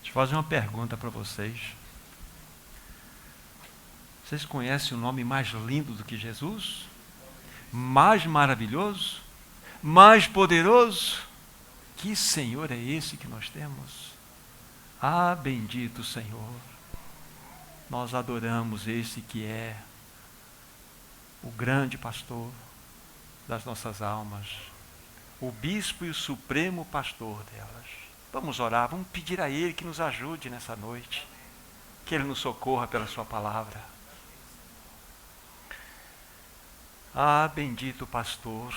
Deixa eu fazer uma pergunta para vocês. Vocês conhecem o nome mais lindo do que Jesus? Mais maravilhoso? Mais poderoso? Que Senhor é esse que nós temos? Ah, bendito Senhor! Nós adoramos esse que é o grande pastor das nossas almas, o bispo e o supremo pastor delas. Vamos orar, vamos pedir a Ele que nos ajude nessa noite, que Ele nos socorra pela sua palavra. Ah, bendito pastor,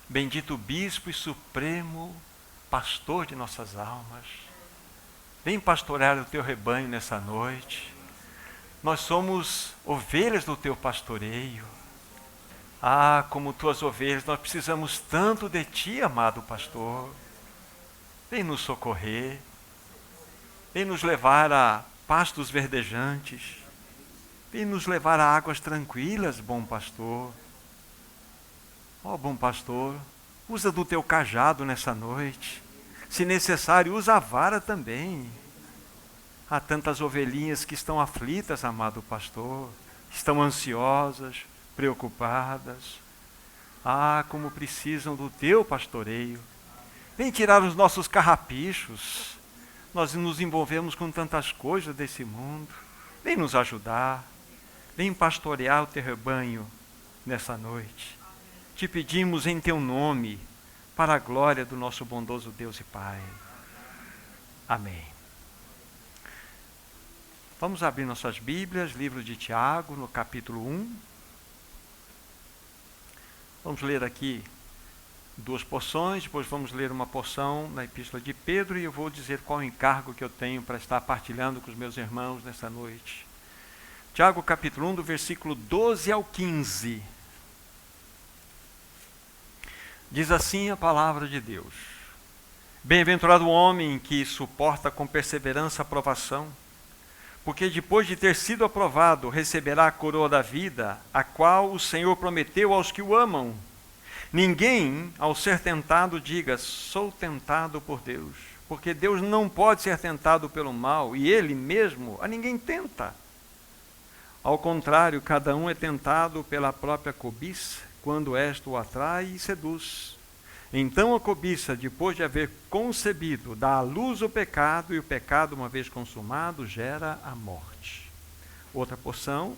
bendito bispo e supremo pastor de nossas almas, vem pastorear o teu rebanho nessa noite. Nós somos ovelhas do teu pastoreio. Ah, como tuas ovelhas, nós precisamos tanto de ti, amado pastor. Vem nos socorrer, vem nos levar a pastos verdejantes, vem nos levar a águas tranquilas, bom pastor. Ó bom pastor, usa do teu cajado nessa noite, se necessário usa a vara também. Há tantas ovelhinhas que estão aflitas, amado pastor, estão ansiosas, preocupadas. Ah, como precisam do teu pastoreio. Vem tirar os nossos carrapichos. Nós nos envolvemos com tantas coisas desse mundo. Vem nos ajudar. Vem pastorear o teu rebanho nessa noite. Te pedimos em teu nome, para a glória do nosso bondoso Deus e Pai. Amém. Vamos abrir nossas Bíblias, livro de Tiago, no capítulo 1. Vamos ler aqui 2 porções, depois vamos ler uma porção na Epístola de Pedro, e eu vou dizer qual o encargo que eu tenho para estar partilhando com os meus irmãos nessa noite. Tiago, capítulo 1, do versículo 12 ao 15. Diz assim a palavra de Deus: Bem-aventurado o homem que suporta com perseverança a provação, porque depois de ter sido aprovado, receberá a coroa da vida, a qual o Senhor prometeu aos que o amam. Ninguém, ao ser tentado, diga, sou tentado por Deus, porque Deus não pode ser tentado pelo mal, e Ele mesmo a ninguém tenta. Ao contrário, cada um é tentado pela própria cobiça, quando esta o atrai e seduz. Então a cobiça, depois de haver concebido, dá à luz o pecado, e o pecado, uma vez consumado, gera a morte. Outra porção,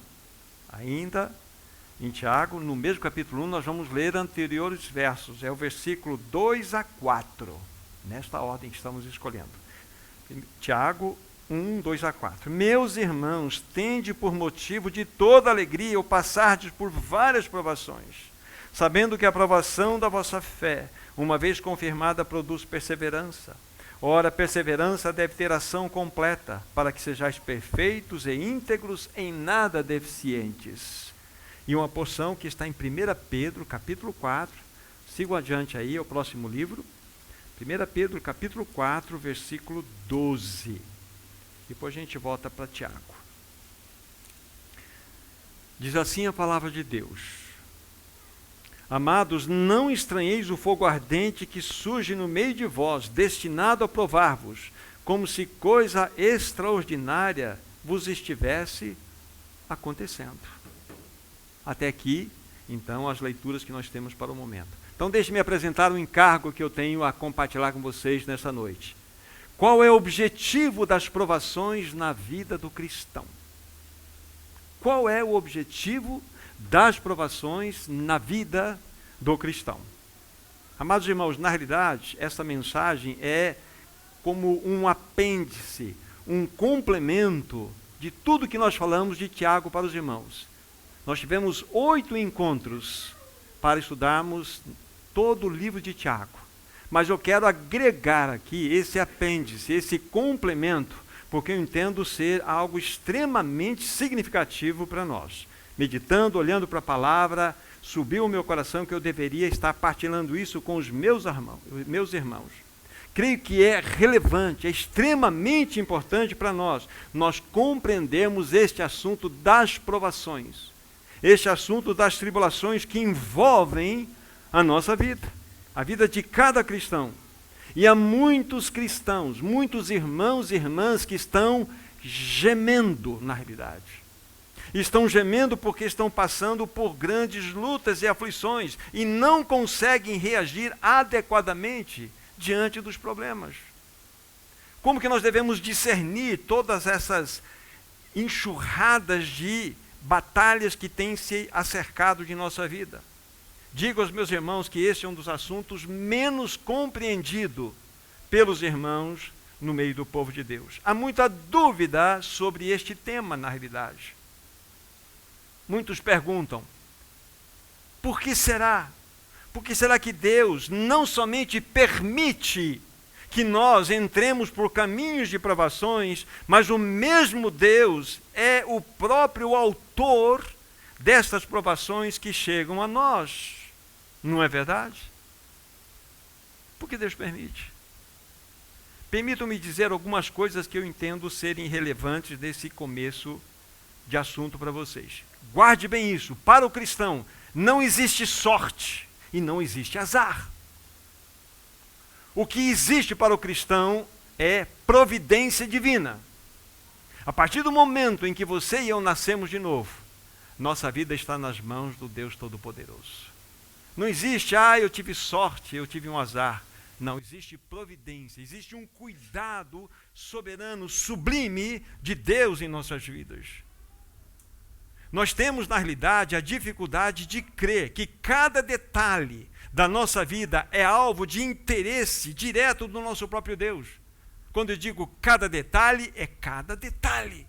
ainda em Tiago, no mesmo capítulo 1, nós vamos ler anteriores versos, é o versículo 2 a 4, nesta ordem que estamos escolhendo. Tiago 1, 2 a 4. Meus irmãos, tende por motivo de toda alegria o passardes por várias provações, sabendo que a provação da vossa fé, uma vez confirmada, produz perseverança. Ora, a perseverança deve ter ação completa, para que sejais perfeitos e íntegros, em nada deficientes. E uma porção que está em 1 Pedro, capítulo 4, sigo adiante aí, é o próximo livro, 1 Pedro, capítulo 4, versículo 12. Depois a gente volta para Tiago. Diz assim a palavra de Deus: Amados, não estranheis o fogo ardente que surge no meio de vós, destinado a provar-vos, como se coisa extraordinária vos estivesse acontecendo. Até aqui, então, as leituras que nós temos para o momento. Então, deixe-me apresentar o encargo que eu tenho a compartilhar com vocês nessa noite. Qual é o objetivo das provações na vida do cristão? Qual é o objetivo das provações na vida do cristão? Amados irmãos, na realidade, essa mensagem é como um apêndice, um complemento de tudo que nós falamos de Tiago para os irmãos. Nós tivemos 8 encontros para estudarmos todo o livro de Tiago, mas eu quero agregar aqui esse apêndice, esse complemento, porque eu entendo ser algo extremamente significativo para nós. Meditando, olhando para a palavra, subiu o meu coração que eu deveria estar partilhando isso com os meus irmãos. Creio que é relevante, é extremamente importante para nós compreendermos este assunto das provações, este assunto das tribulações que envolvem a nossa vida, a vida de cada cristão. E há muitos cristãos, muitos irmãos e irmãs que estão gemendo na realidade. Estão gemendo porque estão passando por grandes lutas e aflições e não conseguem reagir adequadamente diante dos problemas. Como que nós devemos discernir todas essas enxurradas de batalhas que têm se acercado de nossa vida? Digo aos meus irmãos que esse é um dos assuntos menos compreendido pelos irmãos no meio do povo de Deus. Há muita dúvida sobre este tema na realidade. Muitos perguntam, por que será? Por que será que Deus não somente permite que nós entremos por caminhos de provações, mas o mesmo Deus é o próprio autor destas provações que chegam a nós? Não é verdade? Por que Deus permite? Permitam-me dizer algumas coisas que eu entendo serem relevantes desse começo de assunto para vocês. Guarde bem isso. Para o cristão, não existe sorte e não existe azar. O que existe para o cristão é providência divina. A partir do momento em que você e eu nascemos de novo, nossa vida está nas mãos do Deus Todo-Poderoso. Não existe, eu tive sorte, eu tive um azar. Não, existe providência, existe um cuidado soberano, sublime de Deus em nossas vidas. Nós temos, na realidade, a dificuldade de crer que cada detalhe da nossa vida é alvo de interesse direto do nosso próprio Deus. Quando eu digo cada detalhe, é cada detalhe.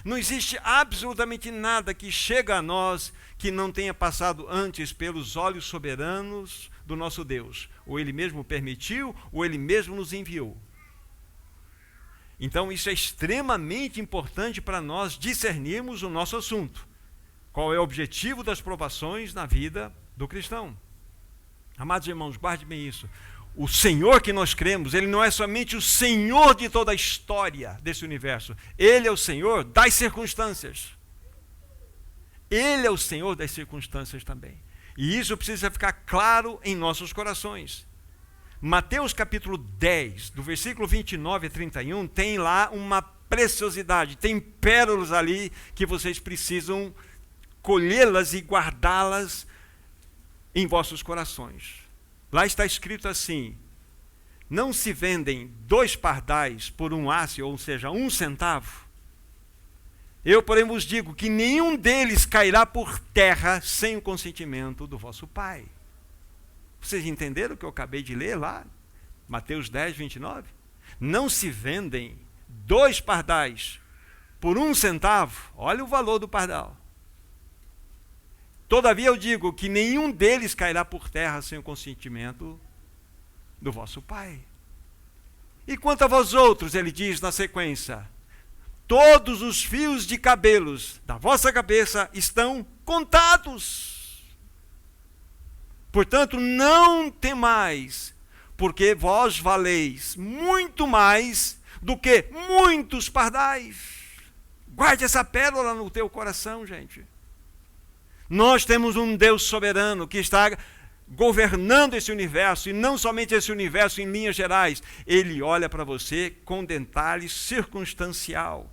Não existe absolutamente nada que chega a nós que não tenha passado antes pelos olhos soberanos do nosso Deus. Ou Ele mesmo permitiu, ou Ele mesmo nos enviou. Então isso é extremamente importante para nós discernirmos o nosso assunto. Qual é o objetivo das provações na vida do cristão? Amados irmãos, guarde bem isso. O Senhor que nós cremos, Ele não é somente o Senhor de toda a história desse universo. Ele é o Senhor das circunstâncias. Ele é o Senhor das circunstâncias também. E isso precisa ficar claro em nossos corações. Mateus capítulo 10, do versículo 29 a 31, tem lá uma preciosidade, tem pérolas ali que vocês precisam colhê-las e guardá-las em vossos corações. Lá está escrito assim: não se vendem 2 pardais por 1 asse, ou seja, 1 centavo. Eu, porém, vos digo que nenhum deles cairá por terra sem o consentimento do vosso Pai. Vocês entenderam o que eu acabei de ler lá? Mateus 10, 29. Não se vendem 2 pardais por 1 centavo. Olha o valor do pardal. Todavia eu digo que nenhum deles cairá por terra sem o consentimento do vosso Pai. E quanto a vós outros, ele diz na sequência: todos os fios de cabelos da vossa cabeça estão contados. Portanto, não temais, porque vós valeis muito mais do que muitos pardais. Guarde essa pérola no teu coração, gente. Nós temos um Deus soberano que está governando esse universo, e não somente esse universo em linhas gerais. Ele olha para você com detalhe circunstancial.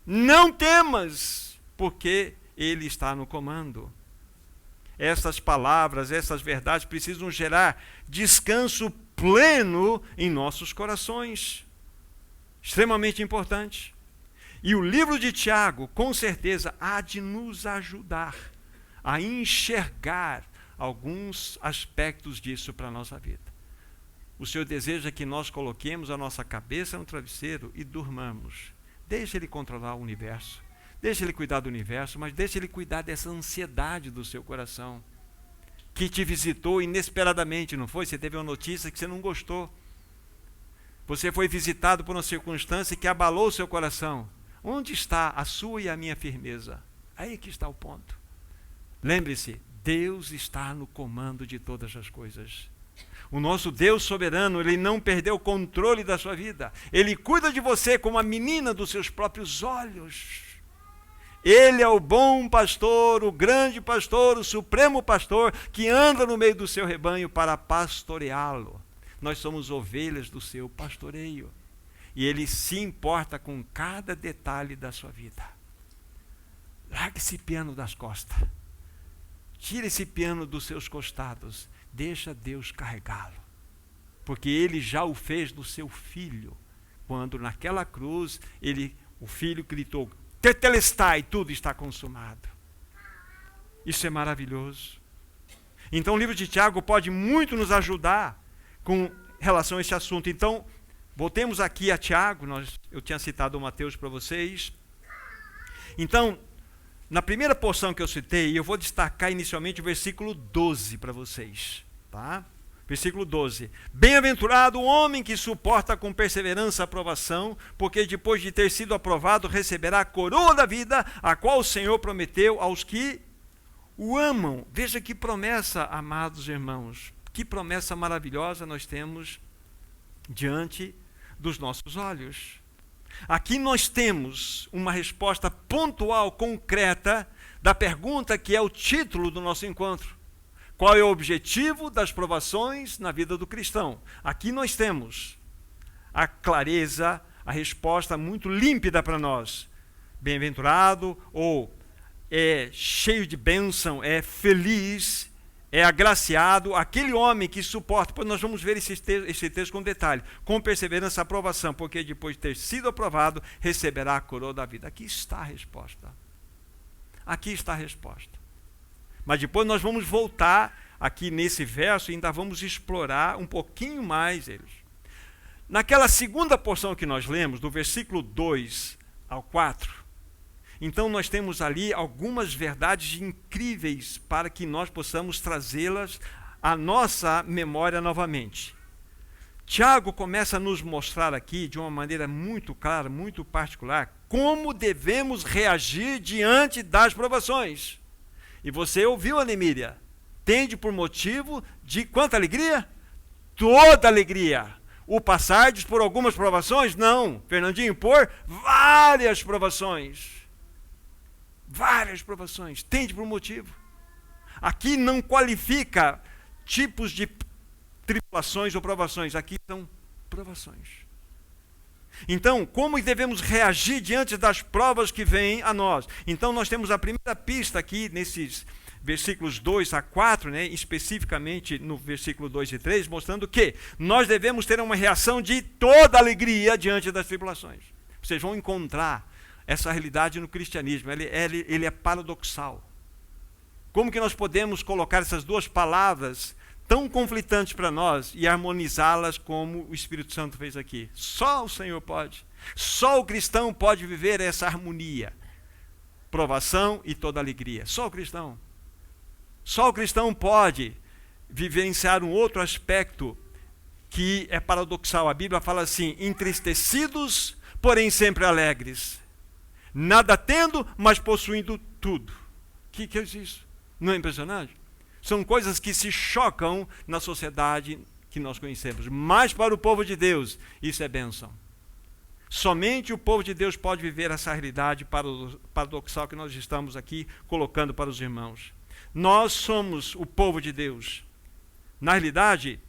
Não temas, porque Ele está no comando. Essas palavras, essas verdades precisam gerar descanso pleno em nossos corações. Extremamente importante. E o livro de Tiago, com certeza, há de nos ajudar a enxergar alguns aspectos disso para a nossa vida. O Senhor deseja que nós coloquemos a nossa cabeça no travesseiro e durmamos. Deixe Ele controlar o universo. Deixe Ele cuidar do universo, mas deixe Ele cuidar dessa ansiedade do seu coração, que te visitou inesperadamente, não foi? Você teve uma notícia que você não gostou. Você foi visitado por uma circunstância que abalou o seu coração. Onde está a sua e a minha firmeza? Aí que está o ponto. Lembre-se, Deus está no comando de todas as coisas. O nosso Deus soberano, Ele não perdeu o controle da sua vida. Ele cuida de você como a menina dos seus próprios olhos. Ele é o bom pastor, o grande pastor, o supremo pastor, que anda no meio do seu rebanho para pastoreá-lo. nós somos ovelhas do seu pastoreio. E Ele se importa com cada detalhe da sua vida. Larga esse piano das costas. Tira esse piano dos seus costados. Deixa Deus carregá-lo. Porque Ele já o fez do seu filho. Quando naquela cruz, o filho gritou, tetelestai, tudo está consumado. Isso é maravilhoso. Então o livro de Tiago pode muito nos ajudar com relação a esse assunto. Então, voltemos aqui a Tiago. Eu tinha citado o Mateus para vocês. Então, na primeira porção que eu citei, eu vou destacar inicialmente o versículo 12 para vocês. Tá? Versículo 12. Bem-aventurado o homem que suporta com perseverança a aprovação, porque depois de ter sido aprovado, receberá a coroa da vida, a qual o Senhor prometeu aos que o amam. Veja que promessa, amados irmãos. Que promessa maravilhosa nós temos diante dos nossos olhos. Aqui nós temos uma resposta pontual, concreta, da pergunta que é o título do nosso encontro. Qual é o objetivo das provações na vida do cristão? Aqui nós temos a clareza, a resposta muito límpida para nós. Bem-aventurado, ou é cheio de bênção, é feliz, é agraciado, aquele homem que suporta, pois nós vamos ver esse texto com detalhe, com perseverança a aprovação, porque depois de ter sido aprovado, receberá a coroa da vida. Aqui está a resposta. Aqui está a resposta. Mas depois nós vamos voltar aqui nesse verso e ainda vamos explorar um pouquinho mais eles. Naquela segunda porção que nós lemos, do versículo 2 ao 4, então nós temos ali algumas verdades incríveis para que nós possamos trazê-las à nossa memória novamente. Tiago começa a nos mostrar aqui, de uma maneira muito clara, muito particular, como devemos reagir diante das provações. E você ouviu, Anemília? Tende por motivo de quanta alegria? Toda alegria. O passardes por algumas provações? Não. Fernandinho, por várias provações. Várias provações. Tende por motivo. Aqui não qualifica tipos de tribulações ou provações. Aqui são provações. Então, como devemos reagir diante das provas que vêm a nós? Então, nós temos a primeira pista aqui, nesses versículos 2 a 4, né, especificamente no versículo 2 e 3, mostrando que nós devemos ter uma reação de toda alegria diante das tribulações. Vocês vão encontrar essa realidade no cristianismo. Ele é paradoxal. Como que nós podemos colocar essas duas palavras tão conflitantes para nós e harmonizá-las como o Espírito Santo fez aqui? Só o Senhor pode. Só o cristão pode viver essa harmonia. Provação e toda alegria. Só o cristão. Só o cristão pode vivenciar um outro aspecto que é paradoxal. A Bíblia fala assim: entristecidos, porém sempre alegres. Nada tendo, mas possuindo tudo. Que é isso? Não é impressionante? São coisas que se chocam na sociedade que nós conhecemos. Mas para o povo de Deus, isso é bênção. Somente o povo de Deus pode viver essa realidade paradoxal que nós estamos aqui colocando para os irmãos. Nós somos o povo de Deus. Na realidade,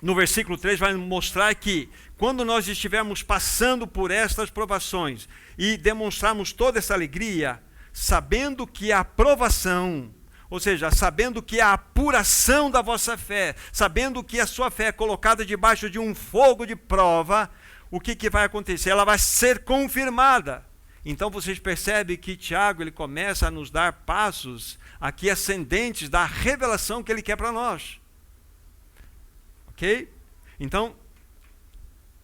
no versículo 3 vai mostrar que quando nós estivermos passando por estas provações e demonstrarmos toda essa alegria, sabendo que a aprovação, ou seja, sabendo que a apuração da vossa fé, sabendo que a sua fé é colocada debaixo de um fogo de prova, o que vai acontecer? Ela vai ser confirmada. Então vocês percebem que Tiago ele começa a nos dar passos aqui ascendentes da revelação que ele quer para nós. Ok? Então,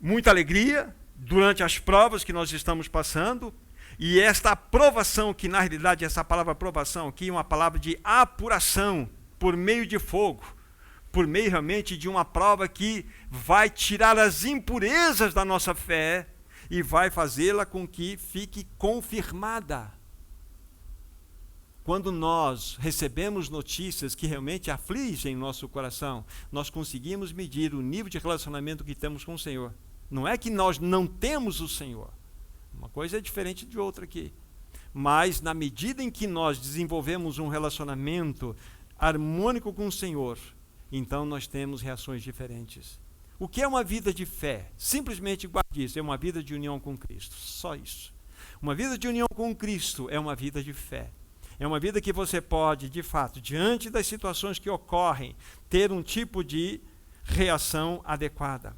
muita alegria durante as provas que nós estamos passando, e esta aprovação, que na realidade essa palavra aprovação aqui é uma palavra de apuração por meio de fogo, por meio realmente de uma prova que vai tirar as impurezas da nossa fé e vai fazê-la com que fique confirmada. Quando nós recebemos notícias que realmente afligem nosso coração, nós conseguimos medir o nível de relacionamento que temos com o Senhor. Não é que nós não temos o Senhor. Uma coisa é diferente de outra aqui. Mas na medida em que nós desenvolvemos um relacionamento harmônico com o Senhor, então nós temos reações diferentes. O que é uma vida de fé? Simplesmente guarde isso, é uma vida de união com Cristo, só isso. Uma vida de união com Cristo é uma vida de fé. É uma vida que você pode, de fato, diante das situações que ocorrem, ter um tipo de reação adequada.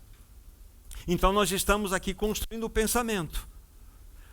Então nós estamos aqui construindo o pensamento.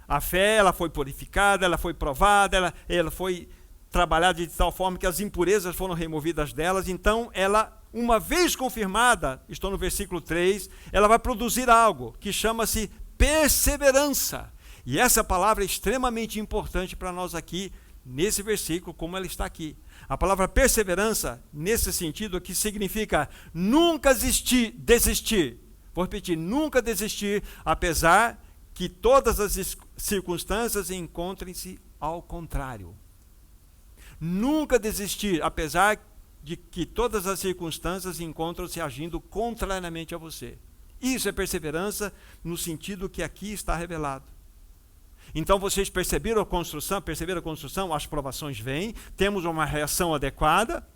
A fé, ela foi purificada, ela foi provada, ela foi trabalhada de tal forma que as impurezas foram removidas delas. Então ela, uma vez confirmada, estou no versículo 3, ela vai produzir algo que chama-se perseverança. E essa palavra é extremamente importante para nós aqui, nesse versículo, como ela está aqui. A palavra perseverança, nesse sentido aqui, significa nunca desistir. Vou repetir, nunca desistir, apesar que todas as circunstâncias encontrem-se ao contrário. Nunca desistir, apesar de que todas as circunstâncias encontram-se agindo contrariamente a você. Isso é perseverança no sentido que aqui está revelado. Então vocês perceberam a construção, as provações vêm, temos uma reação adequada,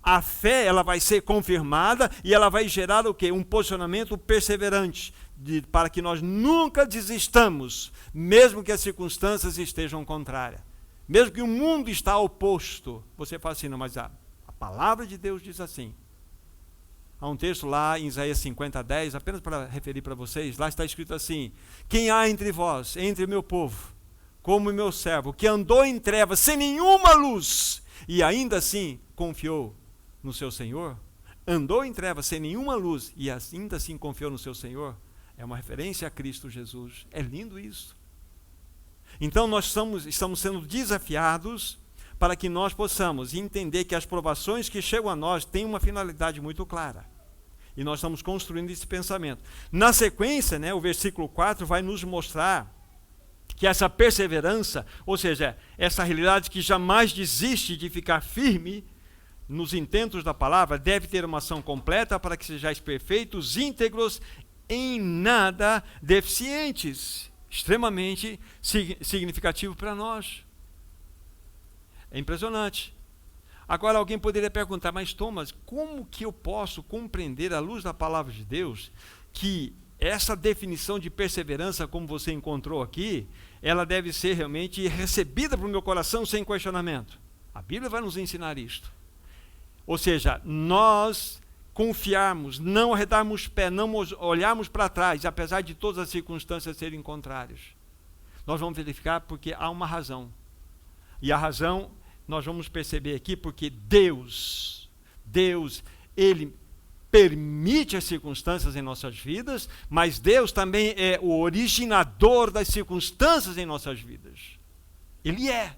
a fé ela vai ser confirmada e ela vai gerar o quê? Um posicionamento perseverante, para que nós nunca desistamos, mesmo que as circunstâncias estejam contrárias. Mesmo que o mundo está oposto, você fala assim, não, mas a palavra de Deus diz assim. Há um texto lá em Isaías 50:10, apenas para referir para vocês, lá está escrito assim: quem há entre vós, entre o meu povo, como o meu servo, que andou em trevas sem nenhuma luz, e ainda assim confiou no seu Senhor? Andou em trevas sem nenhuma luz, e ainda assim confiou no seu Senhor? É uma referência a Cristo Jesus. É lindo isso. Então nós estamos sendo desafiados para que nós possamos entender que as provações que chegam a nós têm uma finalidade muito clara. E nós estamos construindo esse pensamento. Na sequência, o versículo 4 vai nos mostrar que essa perseverança, ou seja, essa realidade que jamais desiste de ficar firme nos intentos da palavra, deve ter uma ação completa para que sejais perfeitos, íntegros, em nada deficientes. Extremamente significativo para nós. É impressionante. Agora alguém poderia perguntar, mas Thomas, como que eu posso compreender à luz da palavra de Deus que essa definição de perseverança, como você encontrou aqui, ela deve ser realmente recebida para o meu coração sem questionamento? A Bíblia vai nos ensinar isto. Ou seja, nós confiarmos, não arredarmos pé, não olharmos para trás, apesar de todas as circunstâncias serem contrárias. Nós vamos verificar porque há uma razão. E a razão nós vamos perceber aqui porque Deus, Ele permite as circunstâncias em nossas vidas, mas Deus também é o originador das circunstâncias em nossas vidas. Ele é.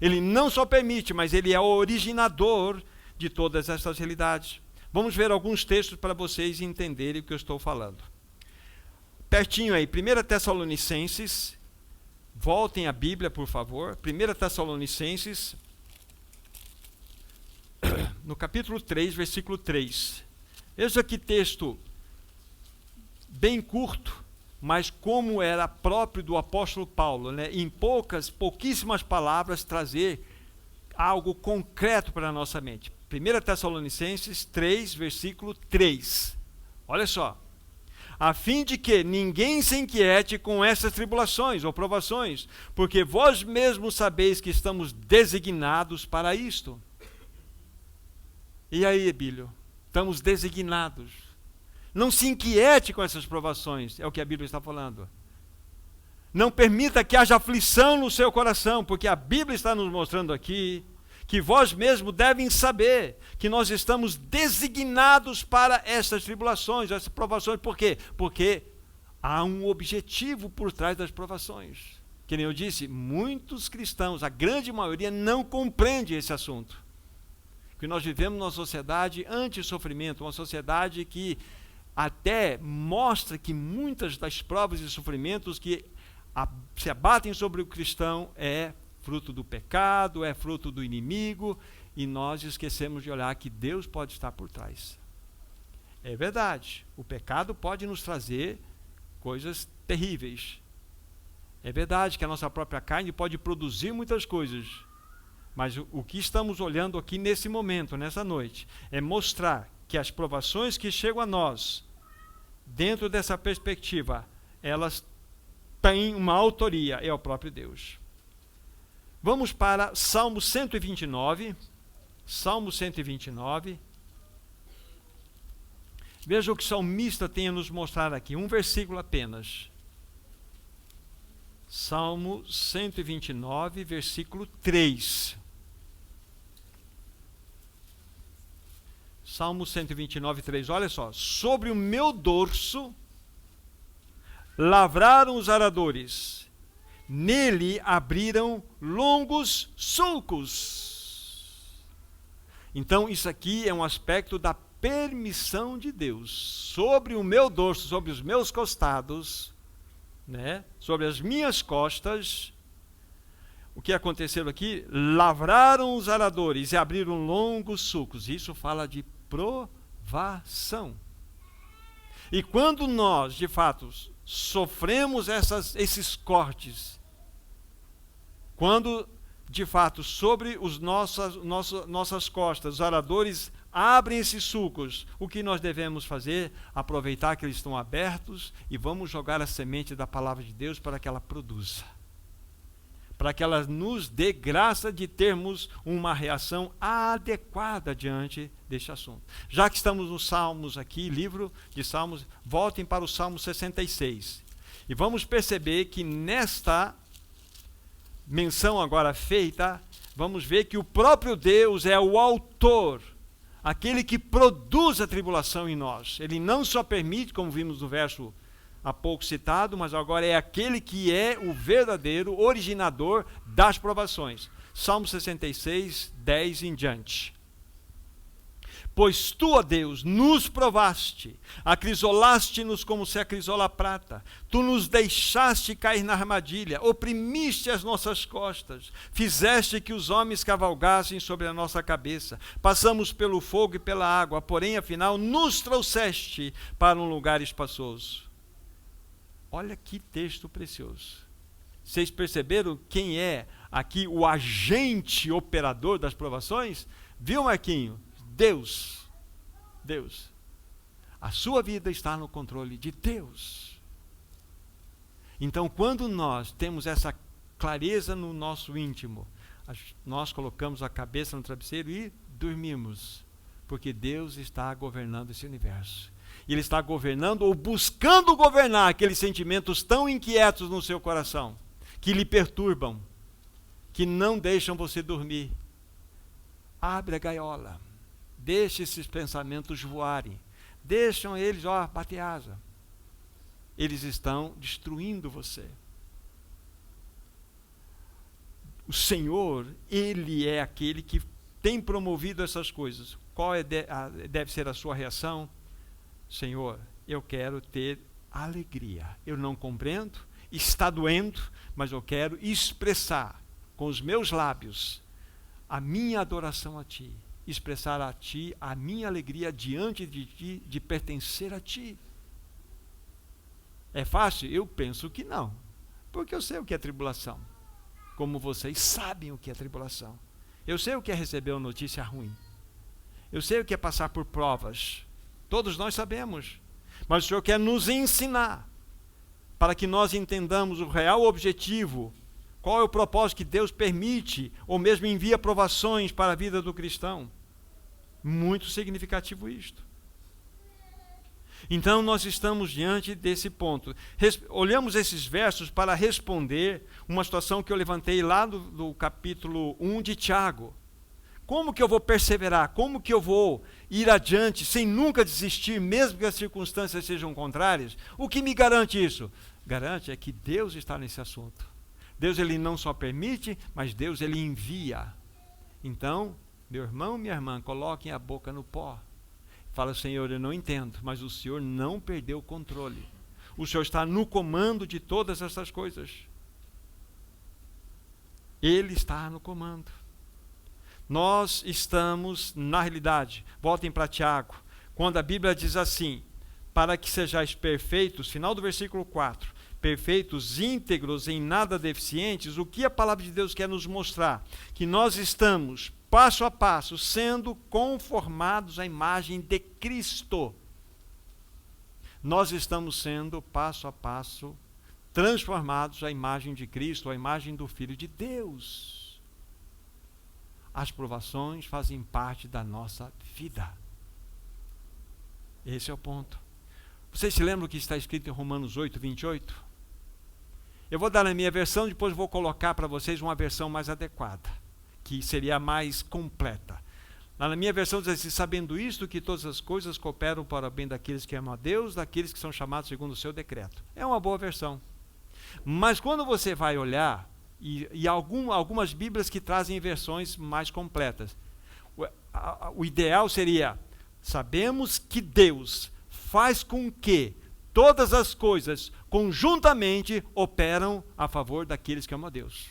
Ele não só permite, mas Ele é o originador de todas essas realidades. Vamos ver alguns textos para vocês entenderem o que eu estou falando. Pertinho aí, 1 Tessalonicenses, voltem à Bíblia, por favor. 1 Tessalonicenses, no capítulo 3, versículo 3. Esse aqui texto bem curto, mas como era próprio do apóstolo Paulo, em pouquíssimas palavras, trazer algo concreto para a nossa mente. 1 Tessalonicenses 3, versículo 3. Olha só. A fim de que ninguém se inquiete com essas tribulações ou provações, porque vós mesmos sabeis que estamos designados para isto. E aí, Ebílio? Estamos designados. Não se inquiete com essas provações, é o que a Bíblia está falando. Não permita que haja aflição no seu coração, porque a Bíblia está nos mostrando aqui que vós mesmos devem saber que nós estamos designados para essas tribulações, essas provações. Por quê? Porque há um objetivo por trás das provações. Que nem eu disse, muitos cristãos, a grande maioria, não compreende esse assunto. Que nós vivemos numa sociedade anti-sofrimento, uma sociedade que até mostra que muitas das provas e sofrimentos que se abatem sobre o cristão é fruto do pecado, é fruto do inimigo, e nós esquecemos de olhar que Deus pode estar por trás. É verdade, o pecado pode nos trazer coisas terríveis. É verdade que a nossa própria carne pode produzir muitas coisas, mas o que estamos olhando aqui nesse momento, nessa noite, é mostrar que as provações que chegam a nós dentro dessa perspectiva, elas têm uma autoria, é o próprio Deus. Vamos para Salmo 129. Salmo 129. Veja o que o salmista tem a nos mostrar aqui, um versículo apenas. Salmo 129, versículo 3. Salmo 129, 3. Olha só. Sobre o meu dorso lavraram os aradores, nele abriram longos sulcos. Então, isso aqui é um aspecto da permissão de Deus. Sobre o meu dorso, sobre os meus costados, né, sobre as minhas costas, o que aconteceu aqui? Lavraram os aradores e abriram longos sulcos. Isso fala de provação. E quando nós, de fato, sofremos esses cortes, quando, de fato, sobre nossas costas, os aradores abrem esses sulcos, o que nós devemos fazer? Aproveitar que eles estão abertos e vamos jogar a semente da palavra de Deus para que ela produza. Para que ela nos dê graça de termos uma reação adequada diante deste assunto. Já que estamos nos Salmos aqui, livro de Salmos, voltem para o Salmo 66. E vamos perceber que nesta menção agora feita, vamos ver que o próprio Deus é o autor, aquele que produz a tribulação em nós. Ele não só permite, como vimos no verso há pouco citado, mas agora é aquele que é o verdadeiro originador das provações. Salmo 66, 10 em diante. Pois tu, ó Deus, nos provaste, acrisolaste-nos como se acrisola a prata. Tu nos deixaste cair na armadilha, oprimiste as nossas costas, fizeste que os homens cavalgassem sobre a nossa cabeça. Passamos pelo fogo e pela água, porém, afinal, nos trouxeste para um lugar espaçoso. Olha que texto precioso. Vocês perceberam quem é aqui o agente operador das provações? Viu, Marquinho? Deus. Deus. A sua vida está no controle de Deus. Então, quando nós temos essa clareza no nosso íntimo, nós colocamos a cabeça no travesseiro e dormimos, porque Deus está governando esse universo. Ele está governando ou buscando governar aqueles sentimentos tão inquietos no seu coração, que lhe perturbam, que não deixam você dormir. Abre a gaiola, deixe esses pensamentos voarem, deixam eles, bater asa. Eles estão destruindo você. O Senhor, Ele é aquele que tem promovido essas coisas. Qual deve ser a sua reação? Senhor, eu quero ter alegria. Eu não compreendo, está doendo, mas eu quero expressar com os meus lábios a minha adoração a Ti. Expressar a Ti a minha alegria diante de Ti, de pertencer a Ti. É fácil? Eu penso que não. Porque eu sei o que é tribulação. Como vocês sabem o que é tribulação. Eu sei o que é receber uma notícia ruim. Eu sei o que é passar por provas. Todos nós sabemos, mas o Senhor quer nos ensinar, para que nós entendamos o real objetivo, qual é o propósito que Deus permite, ou mesmo envia provações para a vida do cristão. Muito significativo isto. Então nós estamos diante desse ponto. Olhamos esses versos para responder uma situação que eu levantei lá do capítulo 1 de Tiago. Como que eu vou perseverar? Como que eu vou ir adiante sem nunca desistir, mesmo que as circunstâncias sejam contrárias? O que me garante isso? Garante é que Deus está nesse assunto. Deus, Ele não só permite, mas Deus, Ele envia. Então, meu irmão, minha irmã, coloquem a boca no pó. Fala, Senhor, eu não entendo, mas o Senhor não perdeu o controle. O Senhor está no comando de todas essas coisas. Ele está no comando. Nós estamos, na realidade, voltem para Tiago, quando a Bíblia diz assim, para que sejais perfeitos, final do versículo 4, perfeitos, íntegros, em nada deficientes, o que a palavra de Deus quer nos mostrar? Que nós estamos, passo a passo, sendo conformados à imagem de Cristo. nós estamos sendo, passo a passo, transformados à imagem de Cristo, à imagem do Filho de Deus. As provações fazem parte da nossa vida. Esse é o ponto. Vocês se lembram que está escrito em Romanos 8, 28? Eu vou dar na minha versão, depois vou colocar para vocês uma versão mais adequada, que seria mais completa. Na minha versão diz assim: sabendo isto, que todas as coisas cooperam para o bem daqueles que amam a Deus, daqueles que são chamados segundo o seu decreto. É uma boa versão. Mas quando você vai olhar, e algumas Bíblias que trazem versões mais completas, o ideal seria: sabemos que Deus faz com que todas as coisas conjuntamente operam a favor daqueles que amam a Deus.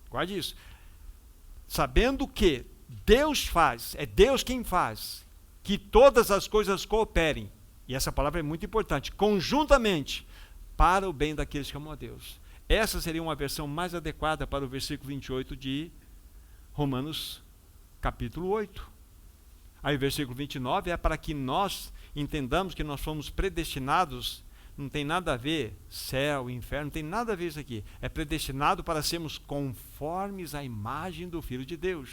Guarde isso. Sabendo que Deus faz, é Deus quem faz, que todas as coisas cooperem, e essa palavra é muito importante, conjuntamente, para o bem daqueles que amam a Deus. Essa seria uma versão mais adequada para o versículo 28 de Romanos capítulo 8. Aí o versículo 29 é para que nós entendamos que nós fomos predestinados. Não tem nada a ver céu, inferno, não tem nada a ver isso aqui. É predestinado para sermos conformes à imagem do Filho de Deus.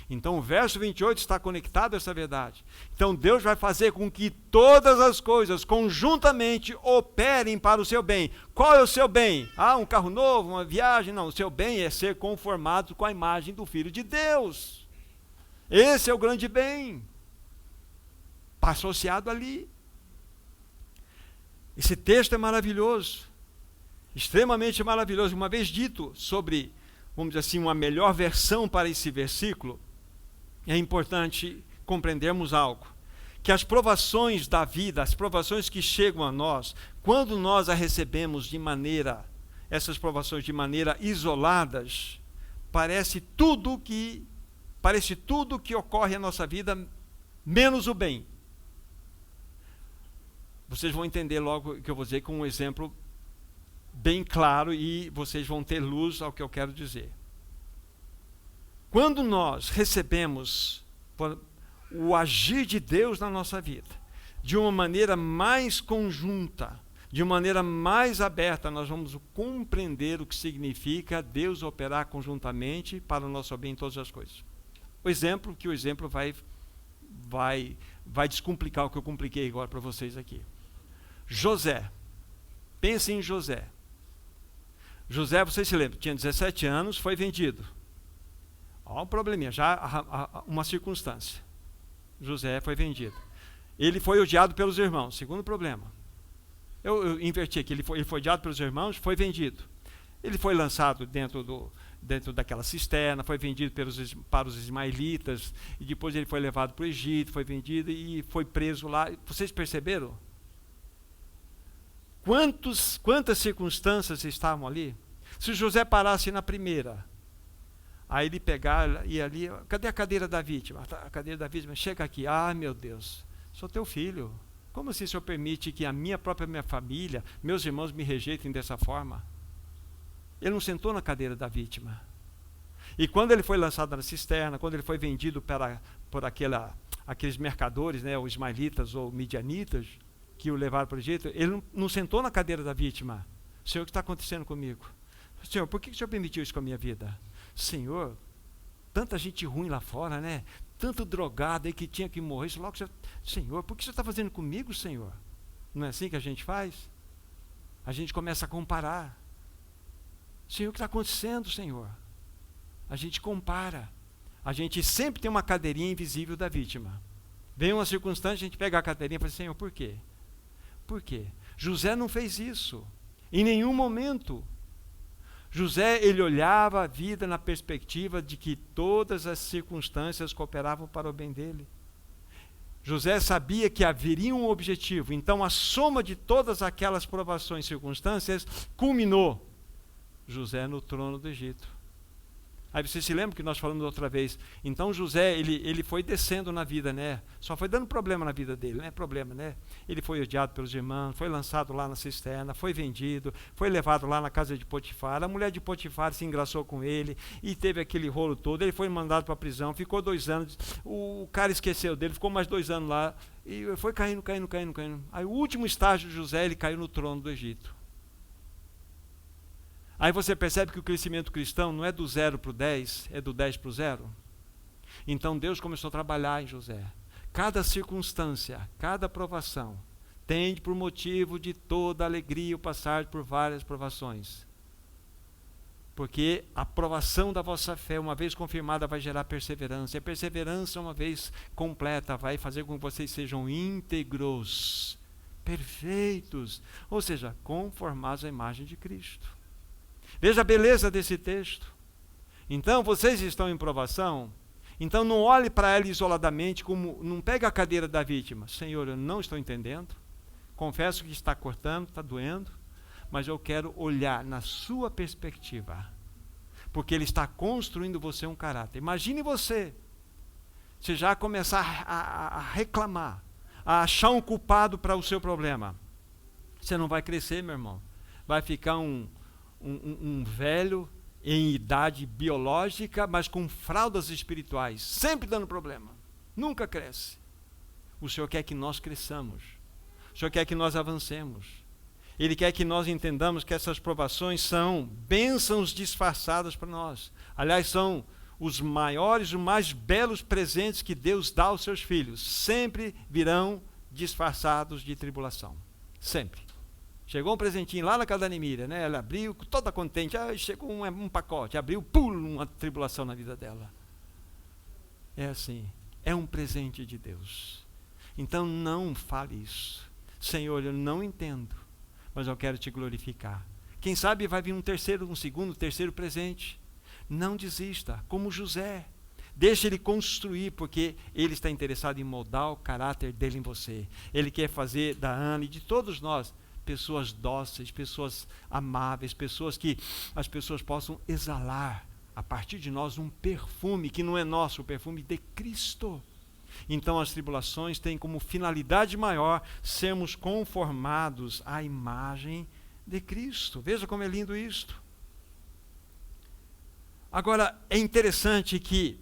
Então o verso 28 está conectado a essa verdade. Então Deus vai fazer com que todas as coisas conjuntamente operem para o seu bem. Qual é o seu bem? Um carro novo, uma viagem? Não, o seu bem é ser conformado com a imagem do Filho de Deus. Esse é o grande bem. Está associado ali. Esse texto é maravilhoso, extremamente maravilhoso. Uma vez dito sobre, vamos dizer assim, uma melhor versão para esse versículo, é importante compreendermos algo, que as provações da vida, as provações que chegam a nós, quando nós as recebemos essas provações de maneira isoladas, parece tudo que ocorre na nossa vida, menos o bem. Vocês vão entender logo o que eu vou dizer com um exemplo bem claro e vocês vão ter luz ao que eu quero dizer. Quando nós recebemos o agir de Deus na nossa vida, de uma maneira mais conjunta, de uma maneira mais aberta, nós vamos compreender o que significa Deus operar conjuntamente para o nosso bem em todas as coisas. O exemplo vai descomplicar o que eu compliquei agora para vocês aqui. José. Pense em José. José, vocês se lembram, tinha 17 anos, foi vendido. Olha um probleminha, já uma circunstância. José foi vendido. Ele foi odiado pelos irmãos, segundo problema. Eu inverti aqui, ele foi odiado pelos irmãos, foi vendido. Ele foi lançado dentro daquela cisterna, foi vendido para os ismaelitas, e depois ele foi levado para o Egito, foi vendido e foi preso lá. Vocês perceberam? Quantas circunstâncias estavam ali? Se José parasse na primeira, aí ele pegar e ali, cadê a cadeira da vítima? A cadeira da vítima, chega aqui, meu Deus, sou teu filho. Como assim o Senhor permite que minha família, meus irmãos me rejeitem dessa forma? Ele não sentou na cadeira da vítima. E quando ele foi lançado na cisterna, quando ele foi vendido por aqueles mercadores, os ismaelitas ou midianitas, que o levaram para o Egito, ele não sentou na cadeira da vítima. Senhor, o que está acontecendo comigo? Senhor, por que o Senhor permitiu isso com a minha vida? Senhor, tanta gente ruim lá fora, tanto drogado aí que tinha que morrer. Senhor, por que o Senhor está fazendo comigo, Senhor? Não é assim que a gente faz? A gente começa a comparar. Senhor, o que está acontecendo, Senhor? A gente compara. A gente sempre tem uma cadeirinha invisível da vítima. Vem uma circunstância, a gente pega a cadeirinha e fala, Senhor, por quê? Por quê? José não fez isso. Em nenhum momento. José, ele olhava a vida na perspectiva de que todas as circunstâncias cooperavam para o bem dele. José sabia que haveria um objetivo. Então, a soma de todas aquelas provações e circunstâncias culminou José no trono do Egito. Aí você se lembra que nós falamos outra vez. Então José, ele foi descendo na vida, né? Só foi dando problema na vida dele, né? Problema, né? Ele foi odiado pelos irmãos, foi lançado lá na cisterna, foi vendido, foi levado lá na casa de Potifar. A mulher de Potifar se engraçou com ele e teve aquele rolo todo. Ele foi mandado para a prisão, ficou 2 anos. O cara esqueceu dele, ficou mais 2 anos lá e foi caindo. Aí o último estágio de José, ele caiu no trono do Egito. Aí você percebe que o crescimento cristão não é do 0 para o 10, é do 10 para o 0. Então Deus começou a trabalhar em José. Cada circunstância, cada provação, tende por motivo de toda alegria o passar por várias provações. Porque a provação da vossa fé, uma vez confirmada, vai gerar perseverança. E a perseverança, uma vez completa, vai fazer com que vocês sejam íntegros, perfeitos, ou seja, conformados à imagem de Cristo. Veja a beleza desse texto. Então, vocês estão em provação, então não olhe para ela isoladamente, como não pegue a cadeira da vítima. Senhor, eu não estou entendendo, confesso que está cortando, está doendo, mas eu quero olhar na sua perspectiva, porque Ele está construindo você um caráter. Imagine você já começar a reclamar, a achar um culpado para o seu problema. Você não vai crescer, meu irmão. Vai ficar um velho em idade biológica, mas com fraldas espirituais, sempre dando problema, nunca cresce. O Senhor quer que nós cresçamos, o Senhor quer que nós avancemos, Ele quer que nós entendamos que essas provações são bênçãos disfarçadas para nós. Aliás, são os maiores, os mais belos presentes que Deus dá aos seus filhos, sempre virão disfarçados de tribulação, sempre. Chegou um presentinho lá na casa da Nemíria, né? Ela abriu, toda contente, chegou um pacote, abriu, uma tribulação na vida dela. É assim, é um presente de Deus. Então não fale isso. Senhor, eu não entendo, mas eu quero te glorificar. Quem sabe vai vir um segundo, terceiro presente. Não desista, como José. Deixe ele construir, porque ele está interessado em moldar o caráter dele em você. Ele quer fazer da Ana e de todos nós pessoas dóceis, pessoas amáveis, pessoas que as pessoas possam exalar a partir de nós um perfume que não é nosso, o perfume de Cristo. Então as tribulações têm como finalidade maior sermos conformados à imagem de Cristo. Veja como é lindo isto. Agora, é interessante que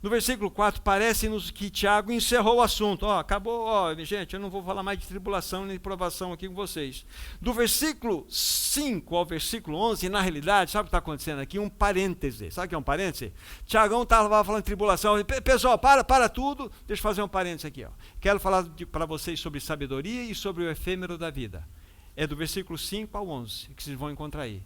no versículo 4, parece-nos que Tiago encerrou o assunto. Acabou, gente, eu não vou falar mais de tribulação nem de provação aqui com vocês. Do versículo 5 ao versículo 11, na realidade, sabe o que está acontecendo aqui? Um parêntese. Sabe o que é um parêntese? Tiagão estava falando de tribulação. Pessoal, para tudo. Deixa eu fazer um parêntese aqui. Quero falar para vocês sobre sabedoria e sobre o efêmero da vida. É do versículo 5 ao 11, que vocês vão encontrar aí.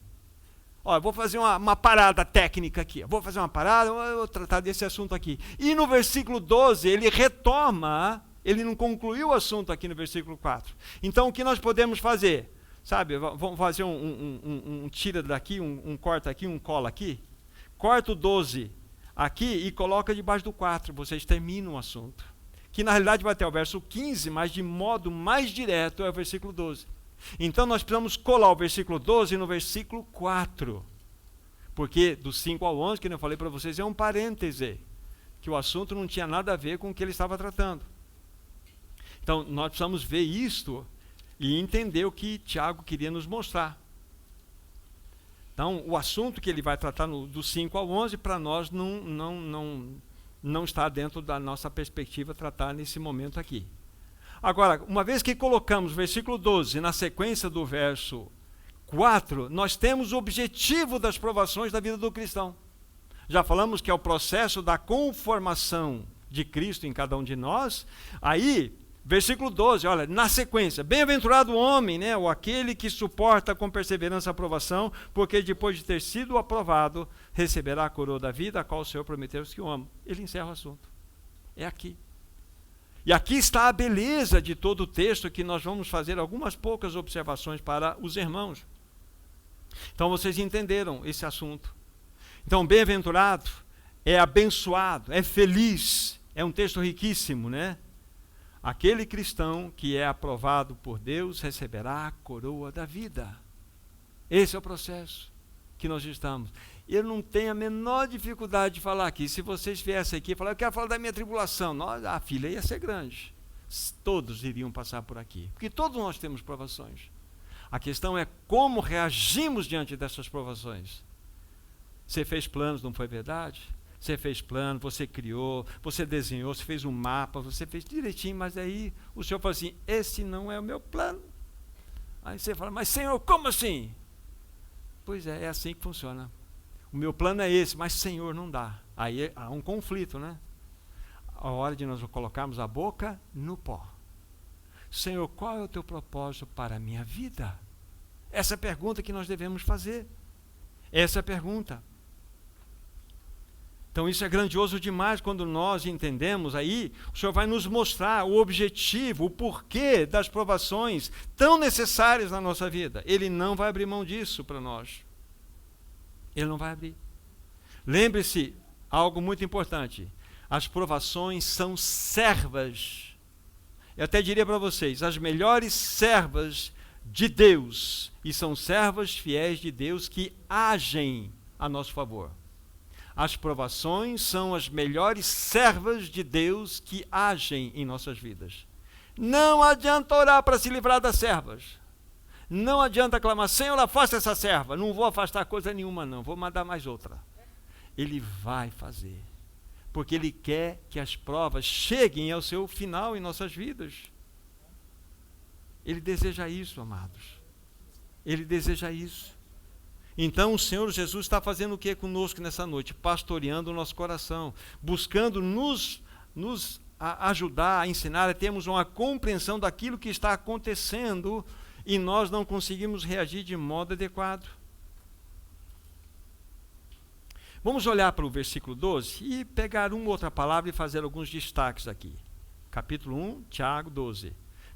Eu vou fazer uma parada técnica aqui. Vou fazer uma parada, eu vou tratar desse assunto aqui. E no versículo 12, ele retoma, ele não concluiu o assunto aqui no versículo 4. Então, o que nós podemos fazer? Sabe, vamos fazer um tira daqui, um corta aqui, um cola aqui. Corta o 12 aqui e coloca debaixo do 4. Vocês terminam o assunto. Que na realidade vai até o verso 15, mas de modo mais direto é o versículo 12. Então nós precisamos colar o versículo 12 no versículo 4, porque do 5 ao 11, que eu falei para vocês, é um parêntese, que o assunto não tinha nada a ver com o que ele estava tratando. Então nós precisamos ver isto e entender o que Tiago queria nos mostrar. Então o assunto que ele vai tratar do 5 ao 11, para nós não está dentro da nossa perspectiva tratar nesse momento aqui. Agora, uma vez que colocamos o versículo 12 na sequência do verso 4, nós temos o objetivo das provações da vida do cristão. Já falamos que é o processo da conformação de Cristo em cada um de nós. Aí, versículo 12, olha, na sequência, bem-aventurado o homem, né, ou aquele que suporta com perseverança a aprovação, porque depois de ter sido aprovado, receberá a coroa da vida, a qual o Senhor prometeu aos que o amam. Ele encerra o assunto. É aqui. E aqui está a beleza de todo o texto, que nós vamos fazer algumas poucas observações para os irmãos. Então vocês entenderam esse assunto. Então, bem-aventurado é abençoado, é feliz, é um texto riquíssimo, né? Aquele cristão que é aprovado por Deus receberá a coroa da vida. Esse é o processo que nós estamos. Eu não tenho a menor dificuldade de falar aqui. Se vocês viessem aqui e falar, eu quero falar da minha tribulação, a fila ia ser grande. Todos iriam passar por aqui, porque todos nós temos provações. A questão é como reagimos diante dessas provações. Você fez planos, não foi verdade? Você fez plano, você criou, você desenhou, você fez um mapa, você fez direitinho, mas aí o Senhor fala assim, esse não é o meu plano. Aí você fala, mas Senhor, como assim? Pois é assim que funciona. O meu plano é esse, mas Senhor, não dá. Aí há um conflito, né? A hora de nós colocarmos a boca no pó. Senhor, qual é o teu propósito para a minha vida? Essa é a pergunta que nós devemos fazer. Essa é a pergunta. Então isso é grandioso demais quando nós entendemos aí, o Senhor vai nos mostrar o objetivo, o porquê das provações tão necessárias na nossa vida. Ele não vai abrir mão disso para nós. Ele não vai abrir. Lembre-se, algo muito importante, as provações são servas. Eu até diria para vocês, as melhores servas de Deus, e são servas fiéis de Deus que agem a nosso favor. As provações são as melhores servas de Deus que agem em nossas vidas. Não adianta orar para se livrar das servas. Não adianta clamar, Senhor, afasta essa serva. Não vou afastar coisa nenhuma não, vou mandar mais outra. Ele vai fazer, porque Ele quer que as provas cheguem ao seu final em nossas vidas. Ele deseja isso, amados. Ele deseja isso. Então o Senhor Jesus está fazendo o que conosco nessa noite? Pastoreando o nosso coração, buscando nos ajudar, a ensinar, a termos uma compreensão daquilo que está acontecendo e nós não conseguimos reagir de modo adequado. Vamos olhar para o versículo 12 e pegar uma outra palavra e fazer alguns destaques aqui. Capítulo 1, Tiago 12.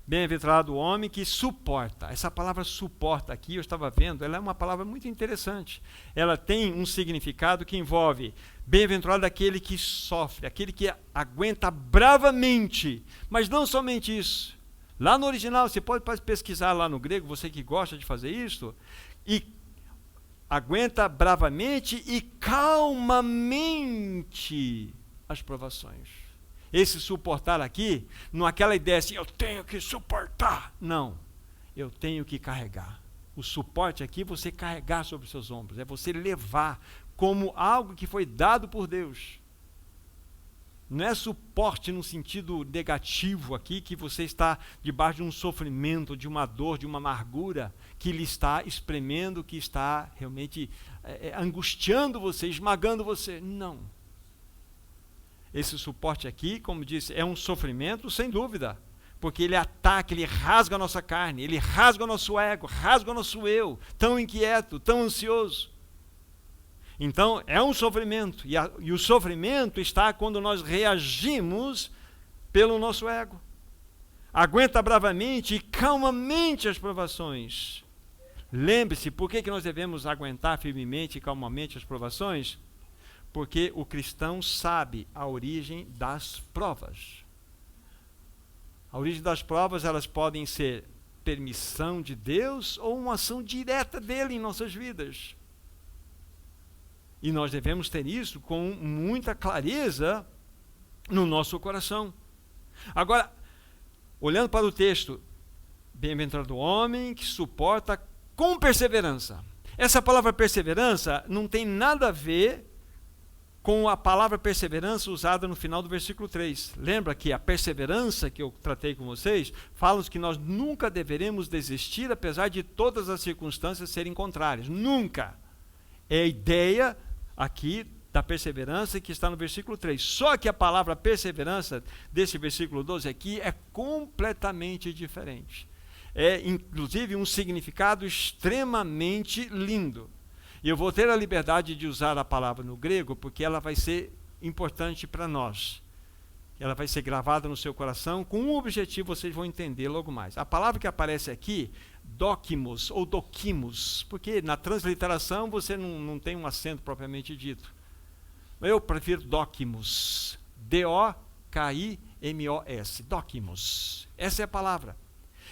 Bem-aventurado o homem que suporta. Essa palavra suporta aqui, eu estava vendo, ela é uma palavra muito interessante. Ela tem um significado que envolve bem-aventurado aquele que sofre, aquele que aguenta bravamente. Mas não somente isso. Lá no original, você pode pesquisar lá no grego, você que gosta de fazer isso, e aguenta bravamente e calmamente as provações. Esse suportar aqui, não é aquela ideia assim, eu tenho que suportar. Não, eu tenho que carregar. O suporte aqui é você carregar sobre os seus ombros, é você levar como algo que foi dado por Deus. Não é suporte no sentido negativo aqui, que você está debaixo de um sofrimento, de uma dor, de uma amargura, que lhe está espremendo, que está realmente angustiando você, esmagando você. Não. Esse suporte aqui, como disse, é um sofrimento, sem dúvida, porque ele ataca, ele rasga a nossa carne, ele rasga o nosso ego, rasga o nosso eu, tão inquieto, tão ansioso. Então, é um sofrimento, e o sofrimento está quando nós reagimos pelo nosso ego. Aguenta bravamente e calmamente as provações. Lembre-se, por que nós devemos aguentar firmemente e calmamente as provações? Porque o cristão sabe a origem das provas. A origem das provas, elas podem ser permissão de Deus ou uma ação direta dele em nossas vidas. E nós devemos ter isso com muita clareza no nosso coração. Agora, olhando para o texto, bem-aventurado o homem que suporta com perseverança. Essa palavra perseverança não tem nada a ver com a palavra perseverança usada no final do versículo 3. Lembra que a perseverança que eu tratei com vocês, fala que nós nunca deveremos desistir, apesar de todas as circunstâncias serem contrárias. Nunca. É a ideia aqui da perseverança que está no versículo 3. Só que a palavra perseverança desse versículo 12 aqui é completamente diferente. É, inclusive, um significado extremamente lindo. E eu vou ter a liberdade de usar a palavra no grego, porque ela vai ser importante para nós. Ela vai ser gravada no seu coração, com um objetivo, vocês vão entender logo mais. A palavra que aparece aqui, dokimos, ou dokimos, porque na transliteração você não tem um acento propriamente dito. Eu prefiro dokimos, D-O-K-I-M-O-S, dokimos. Essa é a palavra.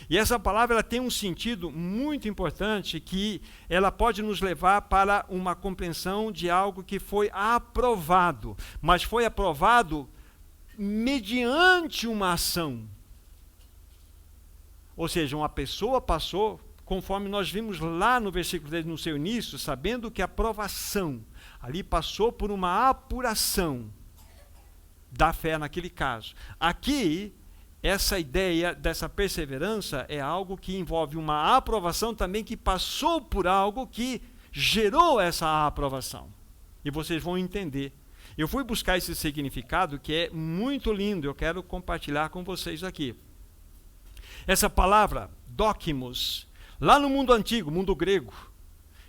E essa palavra ela tem um sentido muito importante, que ela pode nos levar para uma compreensão de algo que foi aprovado, mas foi aprovado mediante uma ação. Ou seja, uma pessoa passou, conforme nós vimos lá no versículo 10, no seu início, sabendo que a aprovação ali passou por uma apuração da fé naquele caso. Aqui, essa ideia dessa perseverança é algo que envolve uma aprovação também que passou por algo que gerou essa aprovação. E vocês vão entender. Eu fui buscar esse significado que é muito lindo, eu quero compartilhar com vocês aqui. Essa palavra, dokimos, lá no mundo antigo, mundo grego,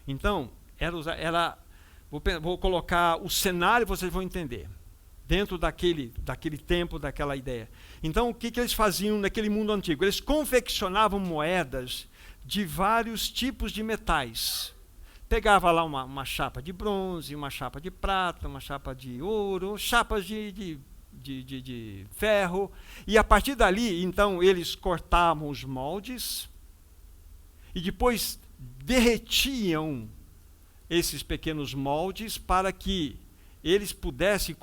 então, vou colocar o cenário, vocês vão entender. Dentro daquele tempo, daquela ideia. Então, o que eles faziam naquele mundo antigo? Eles confeccionavam moedas de vários tipos de metais. Pegava lá uma chapa de bronze, uma chapa de prata, uma chapa de ouro, chapas de ferro. E a partir dali, então, eles cortavam os moldes e depois derretiam esses pequenos moldes para que eles pudessem,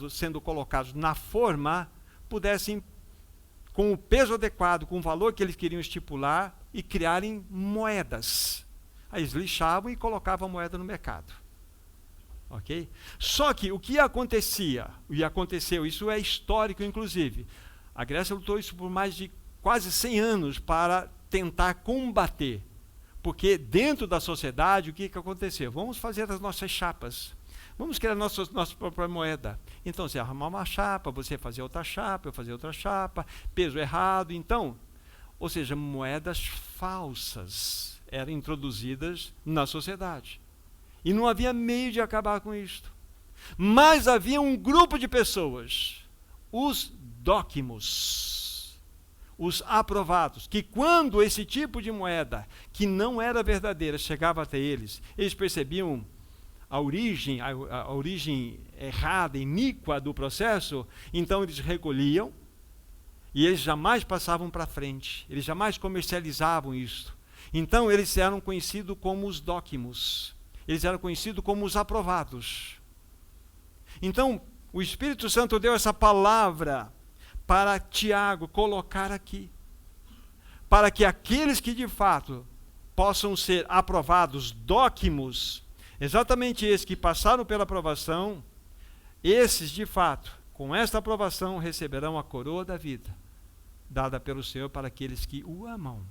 sendo colocados na forma, pudessem, com o peso adequado, com o valor que eles queriam estipular, e criarem moedas. Aí eles lixavam e colocavam a moeda no mercado. Ok? Só que o que acontecia, e aconteceu, isso é histórico inclusive, a Grécia lutou isso por mais de quase 100 anos para tentar combater. Porque dentro da sociedade, o que aconteceu? Vamos fazer as nossas chapas. Vamos criar nossa própria moeda. Então, você arrumar uma chapa, você fazer outra chapa, eu fazer outra chapa, peso errado. Então, ou seja, moedas falsas eram introduzidas na sociedade. E não havia meio de acabar com isto. Mas havia um grupo de pessoas, os dóquimos, os aprovados, que quando esse tipo de moeda, que não era verdadeira, chegava até eles, eles percebiam a origem errada, iníqua do processo, então eles recolhiam e eles jamais passavam para frente, eles jamais comercializavam isso. Então eles eram conhecidos como os dóquimos, eles eram conhecidos como os aprovados. Então o Espírito Santo deu essa palavra para Tiago colocar aqui, para que aqueles que de fato possam ser aprovados, dóquimos, exatamente esses que passaram pela aprovação, esses de fato, com esta aprovação, receberão a coroa da vida, dada pelo Senhor para aqueles que o amam.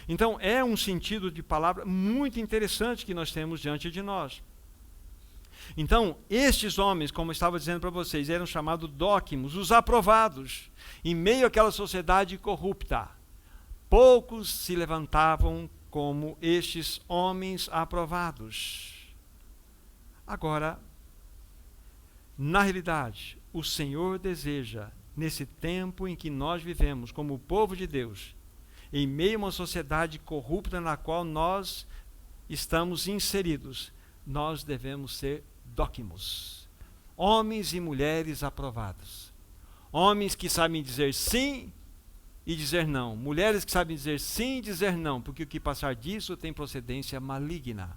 Então é um sentido de palavra muito interessante que nós temos diante de nós. Então, estes homens, como eu estava dizendo para vocês, eram chamados dóquimos, os aprovados, em meio àquela sociedade corrupta. Poucos se levantavam como estes homens aprovados. Agora, na realidade, o Senhor deseja, nesse tempo em que nós vivemos como povo de Deus, em meio a uma sociedade corrupta na qual nós estamos inseridos, nós devemos ser dóquimos, homens e mulheres aprovados, homens que sabem dizer sim e dizer não, mulheres que sabem dizer sim e dizer não, porque o que passar disso tem procedência maligna.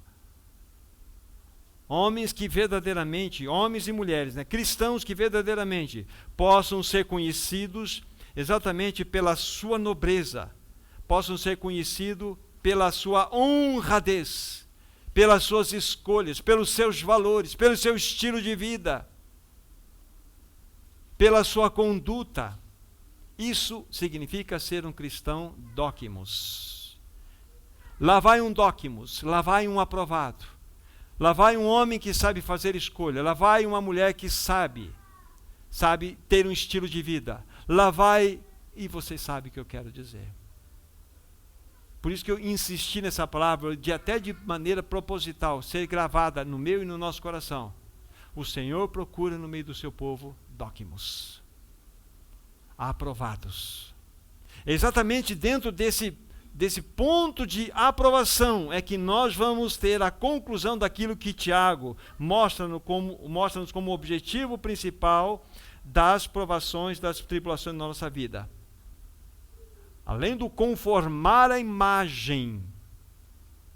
Homens que verdadeiramente, homens e mulheres, cristãos que verdadeiramente possam ser conhecidos exatamente pela sua nobreza, possam ser conhecidos pela sua honradez, pelas suas escolhas, pelos seus valores, pelo seu estilo de vida, pela sua conduta. Isso significa ser um cristão dóquimos. Lá vai um dóquimos, lá vai um aprovado, lá vai um homem que sabe fazer escolha, lá vai uma mulher que sabe ter um estilo de vida, lá vai, e você sabe o que eu quero dizer. Por isso que eu insisti nessa palavra, até de maneira proposital, ser gravada no meu e no nosso coração. O Senhor procura no meio do seu povo dóquimos, aprovados. Exatamente dentro desse ponto de aprovação é que nós vamos ter a conclusão daquilo que Tiago mostra-nos como objetivo principal das provações, das tribulações da nossa vida. além do conformar a imagem,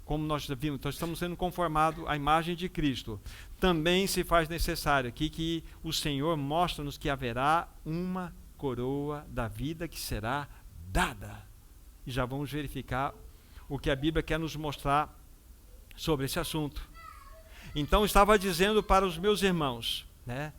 como nós vimos, nós estamos sendo conformados à imagem de Cristo, também se faz necessário aqui que o Senhor mostra-nos que haverá uma coroa da vida que será dada. E já vamos verificar o que a Bíblia quer nos mostrar sobre esse assunto. Então, estava dizendo para os meus irmãos, né?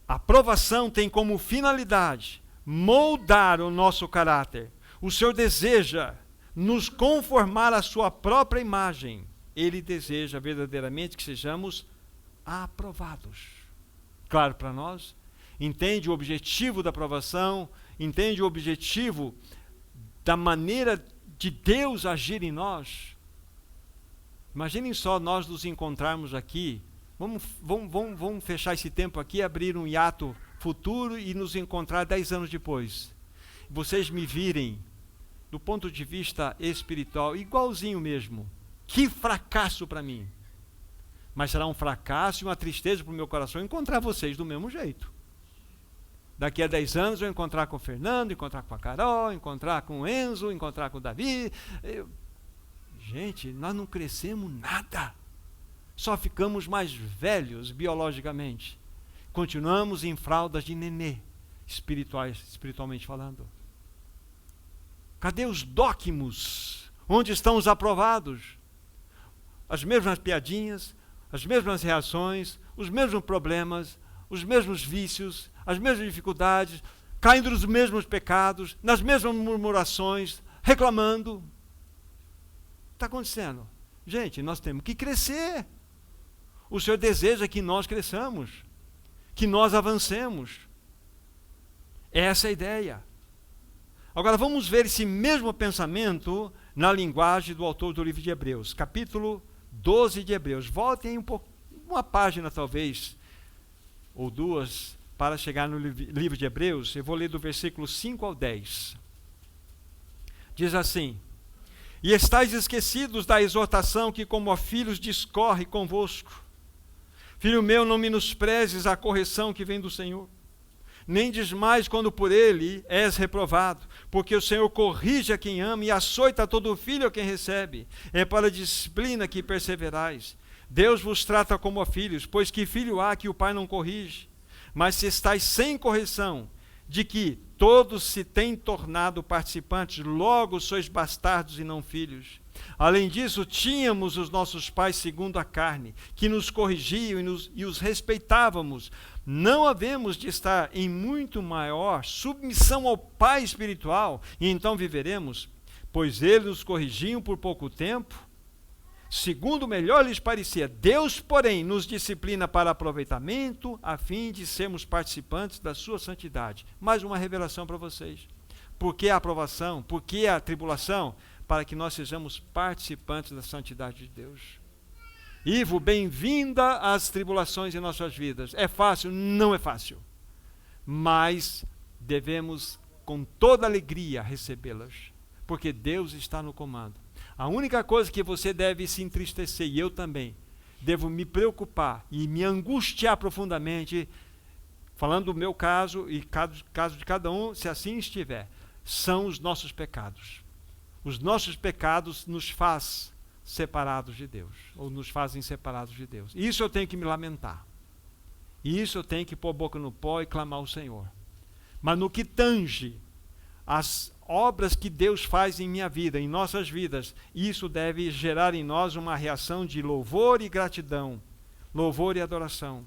A provação tem como finalidade moldar o nosso caráter. O Senhor deseja nos conformar à sua própria imagem. Ele deseja verdadeiramente que sejamos aprovados. Claro para nós, entende o objetivo da aprovação, entende o objetivo da maneira de Deus agir em nós. Imaginem só nós nos encontrarmos aqui, vamos fechar esse tempo aqui, abrir um hiato futuro e nos encontrar 10 anos depois. Vocês me virem do ponto de vista espiritual, igualzinho mesmo. Que fracasso para mim. Mas será um fracasso e uma tristeza para o meu coração encontrar vocês do mesmo jeito. Daqui a 10 anos eu encontrar com o Fernando, encontrar com a Carol, encontrar com o Enzo, encontrar com o Davi. Gente, nós não crescemos nada. Só ficamos mais velhos biologicamente. Continuamos em fraldas de nenê, espiritualmente falando. Cadê os dóquimos? Onde estão os aprovados? As mesmas piadinhas, as mesmas reações, os mesmos problemas, os mesmos vícios, as mesmas dificuldades, caindo nos mesmos pecados, nas mesmas murmurações, reclamando. O que está acontecendo? Gente, nós temos que crescer. O Senhor deseja que nós cresçamos, que nós avancemos. Essa é a ideia. Agora vamos ver esse mesmo pensamento na linguagem do autor do livro de Hebreus, capítulo 12 de Hebreus. Voltem uma página talvez, ou duas, para chegar no livro de Hebreus. Eu vou ler do versículo 5 ao 10. Diz assim: E estáis esquecidos da exortação que como a filhos discorre convosco. Filho meu, não menosprezes a correção que vem do Senhor, nem desmais quando por ele és reprovado, porque o Senhor corrige a quem ama e açoita todo filho a quem recebe. É para a disciplina que perseverais. Deus vos trata como a filhos, pois que filho há que o pai não corrige? Mas se estáis sem correção, de que todos se têm tornado participantes, logo sois bastardos e não filhos. Além disso, tínhamos os nossos pais segundo a carne, que nos corrigiam e os respeitávamos. Não havemos de estar em muito maior submissão ao Pai espiritual, e então viveremos? Pois eles nos corrigiam por pouco tempo, segundo melhor lhes parecia. Deus, porém, nos disciplina para aproveitamento, a fim de sermos participantes da sua santidade. Mais uma revelação para vocês. Por que a aprovação? Por que a tribulação? Para que nós sejamos participantes da santidade de Deus. Ivo, bem-vinda às tribulações em nossas vidas. É fácil? Não é fácil. Mas devemos, com toda alegria, recebê-las. Porque Deus está no comando. A única coisa que você deve se entristecer, e eu também, devo me preocupar e me angustiar profundamente, falando do meu caso e caso de cada um, se assim estiver, são os nossos pecados. Os nossos pecados nos fazem separados de Deus, ou nos fazem separados de Deus. Isso eu tenho que me lamentar. Isso eu tenho que pôr a boca no pó e clamar ao Senhor. Mas no que tange as obras que Deus faz em minha vida, em nossas vidas, isso deve gerar em nós uma reação de louvor e gratidão, louvor e adoração.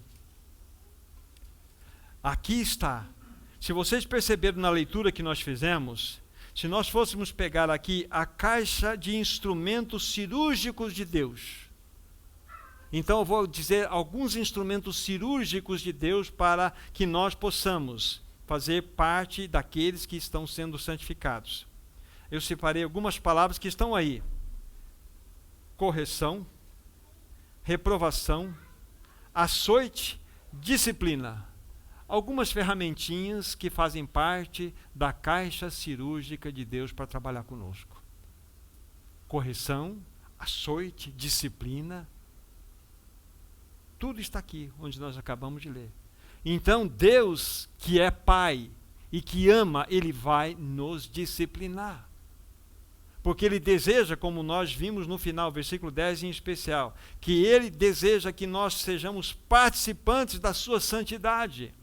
Aqui está. Se vocês perceberam na leitura que nós fizemos, se nós fôssemos pegar aqui a caixa de instrumentos cirúrgicos de Deus, então eu vou dizer alguns instrumentos cirúrgicos de Deus para que nós possamos fazer parte daqueles que estão sendo santificados. Eu separei algumas palavras que estão aí: correção, reprovação, açoite, disciplina. Algumas ferramentinhas que fazem parte da caixa cirúrgica de Deus para trabalhar conosco. Correção, açoite, disciplina. Tudo está aqui, onde nós acabamos de ler. Então, Deus, que é Pai e que ama, Ele vai nos disciplinar. Porque Ele deseja, como nós vimos no final, versículo 10 em especial, que Ele deseja que nós sejamos participantes da sua santidade.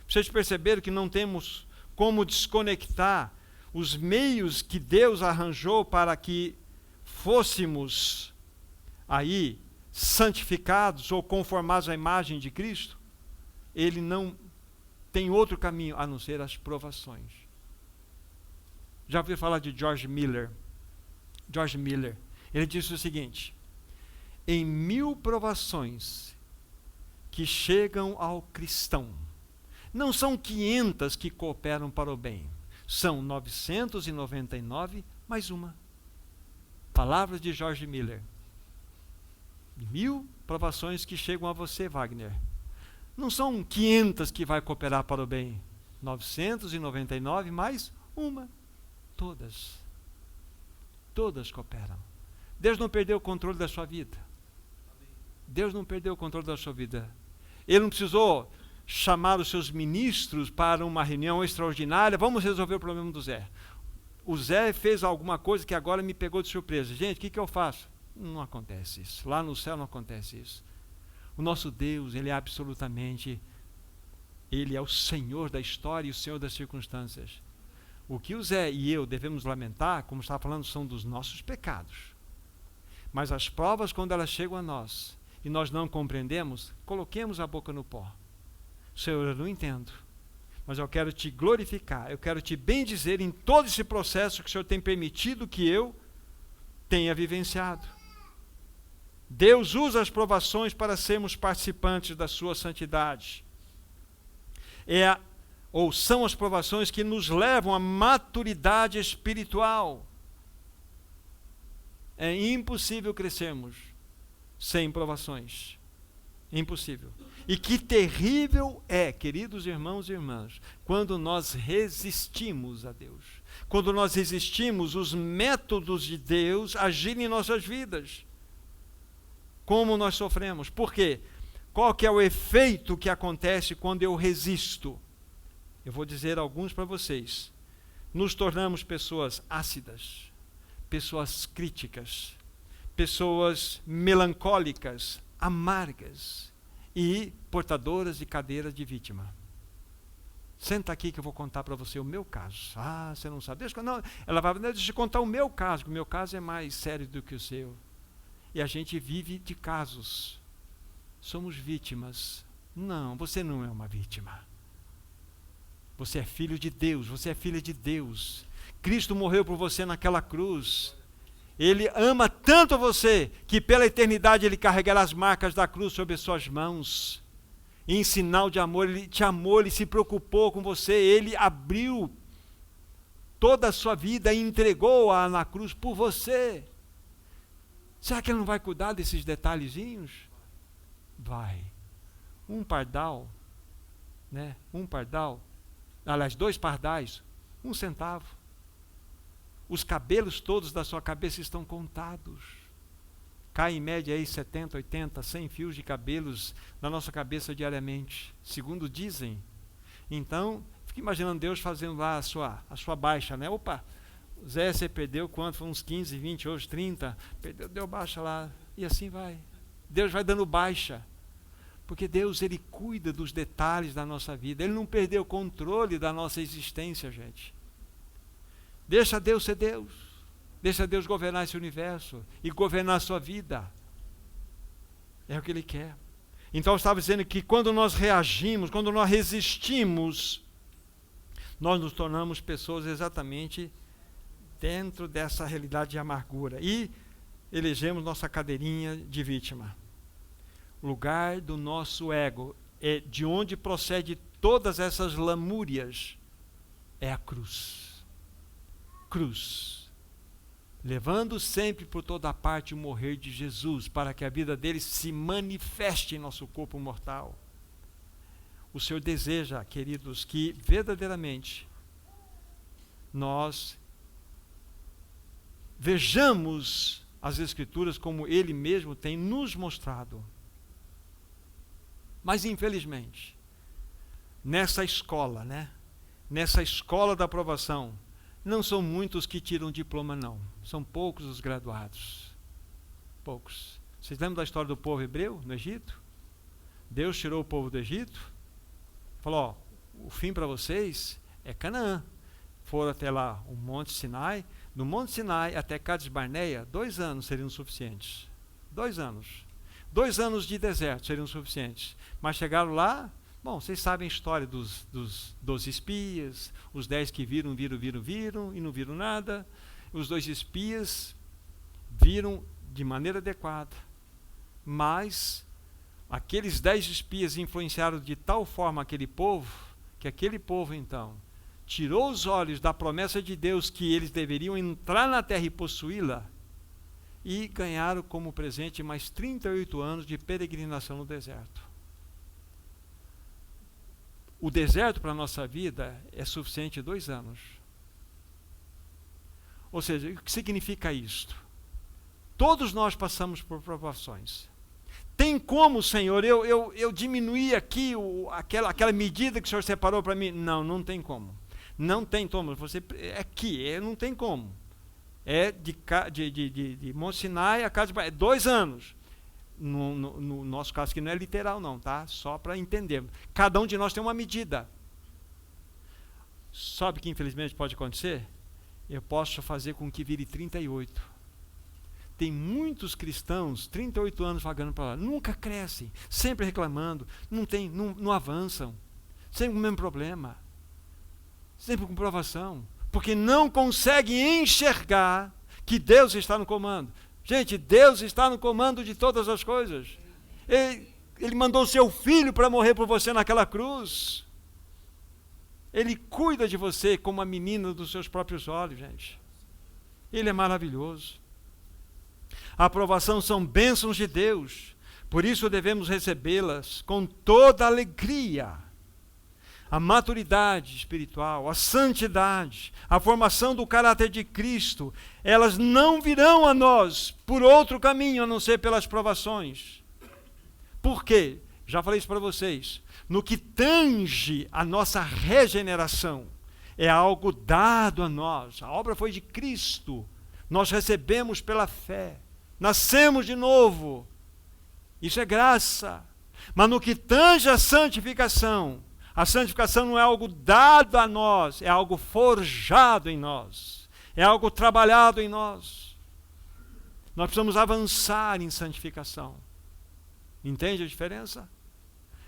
Vocês perceberam que não temos como desconectar os meios que Deus arranjou para que fôssemos aí santificados ou conformados à imagem de Cristo? Ele não tem outro caminho a não ser as provações. Já ouviu falar de George Miller? George Miller, ele disse o seguinte: em 1000 provações que chegam ao cristão, não são 500 que cooperam para o bem, são 999 mais uma. Palavras de George Miller. 1000 provações que chegam a você, Wagner, não são 500 que vai cooperar para o bem, 999 mais uma. Todas cooperam. Deus não perdeu o controle da sua vida. Deus não perdeu o controle da sua vida. Ele não precisou chamar os seus ministros para uma reunião extraordinária. Vamos resolver o problema do Zé. O Zé fez alguma coisa que agora me pegou de surpresa. Gente, o que eu faço? Não acontece isso. Lá no céu não acontece isso. O nosso Deus, Ele é absolutamente, Ele é o Senhor da história e o Senhor das circunstâncias. O que o Zé e eu devemos lamentar, como estava falando, são dos nossos pecados. Mas as provas, quando elas chegam a nós e nós não compreendemos, coloquemos a boca no pó. Senhor, eu não entendo, mas eu quero te glorificar, eu quero te bendizer em todo esse processo que o Senhor tem permitido que eu tenha vivenciado. Deus usa as provações para sermos participantes da sua santidade. São as provações que nos levam à maturidade espiritual. É impossível crescermos sem provações. Impossível. E que terrível é, queridos irmãos e irmãs, quando nós resistimos a Deus. Quando nós resistimos os métodos de Deus agirem em nossas vidas. Como nós sofremos. Por quê? Qual que é o efeito que acontece quando eu resisto? Eu vou dizer alguns para vocês. Nos tornamos pessoas ácidas, pessoas críticas, pessoas melancólicas, amargas e portadoras de cadeira de vítima. Senta aqui que eu vou contar para você o meu caso. Ah, você não sabe. Ela vai, deixa eu contar o meu caso, que o meu caso é mais sério do que o seu. E a gente vive de casos. Somos vítimas. Não, você não é uma vítima. Você é filho de Deus, você é filha de Deus. Cristo morreu por você naquela cruz. Ele ama tanto você, que pela eternidade Ele carregará as marcas da cruz sobre as suas mãos. E em sinal de amor, Ele te amou, Ele se preocupou com você, Ele abriu toda a sua vida e entregou-a na cruz por você. Será que Ele não vai cuidar desses detalhezinhos? Vai. Um pardal, né? Aliás, 2 pardais, 1 centavo. Os cabelos todos da sua cabeça estão contados. Cai em média aí 70, 80, 100 fios de cabelos na nossa cabeça diariamente, segundo dizem. Então, fica imaginando Deus fazendo lá a sua baixa, né? Opa, Zé, você perdeu quanto? Foi uns 15, 20, hoje 30. Perdeu, deu baixa lá. E assim vai. Deus vai dando baixa. Porque Deus, Ele cuida dos detalhes da nossa vida. Ele não perdeu o controle da nossa existência, gente. Deixa Deus ser Deus. Deixa Deus governar esse universo e governar a sua vida. É o que Ele quer. Então eu estava dizendo que quando nós reagimos, quando nós resistimos, nós nos tornamos pessoas exatamente dentro dessa realidade de amargura. E elegemos nossa cadeirinha de vítima. O lugar do nosso ego, é de onde procede todas essas lamúrias, é a cruz. Cruz. Levando sempre por toda parte o morrer de Jesus, para que a vida dele se manifeste em nosso corpo mortal. O Senhor deseja, queridos, que verdadeiramente nós vejamos as Escrituras como Ele mesmo tem nos mostrado. Mas infelizmente, nessa escola, né, nessa escola da aprovação, não são muitos que tiram diploma, não. São poucos os graduados. Poucos. Vocês lembram da história do povo hebreu no Egito? Deus tirou o povo do Egito, falou, ó, o fim para vocês é Canaã. Foram até lá o Monte Sinai. No Monte Sinai até Cades Barneia, 2 anos seriam suficientes. 2 anos. 2 anos de deserto seriam suficientes. Mas chegaram lá, bom, vocês sabem a história dos 12 espias, os 10 que viram e não viram nada. Os 2 espias viram de maneira adequada. Mas aqueles 10 espias influenciaram de tal forma aquele povo, que aquele povo então tirou os olhos da promessa de Deus que eles deveriam entrar na terra e possuí-la, e ganharam como presente mais 38 anos de peregrinação no deserto. O deserto para a nossa vida é suficiente 2 anos. Ou seja, o que significa isto? Todos nós passamos por provações. Tem como, Senhor, eu diminuir aqui aquela medida que o Senhor separou para mim? Não, não tem como. Não tem como. Você, não tem como. É de Monte Sinai a casa de 2 anos. No nosso caso aqui não é literal não, tá? Só para entender. Cada um de nós tem uma medida. Sabe o que infelizmente pode acontecer? Eu posso fazer com que vire 38. Tem muitos cristãos, 38 anos vagando para lá, nunca crescem, sempre reclamando, não avançam, sempre com o mesmo problema, sempre com provação, porque não conseguem enxergar que Deus está no comando. Gente, Deus está no comando de todas as coisas. Ele mandou o seu filho para morrer por você naquela cruz. Ele cuida de você como a menina dos seus próprios olhos, gente. Ele é maravilhoso. A aprovação são bênçãos de Deus, por isso devemos recebê-las com toda alegria. A maturidade espiritual, a santidade, a formação do caráter de Cristo, elas não virão a nós por outro caminho a não ser pelas provações. Por quê? Já falei isso para vocês. No que tange a nossa regeneração, é algo dado a nós. A obra foi de Cristo. Nós recebemos pela fé. Nascemos de novo. Isso é graça. Mas no que tange a santificação não é algo dado a nós, é algo forjado em nós, é algo trabalhado em nós. Nós precisamos avançar em santificação. Entende a diferença?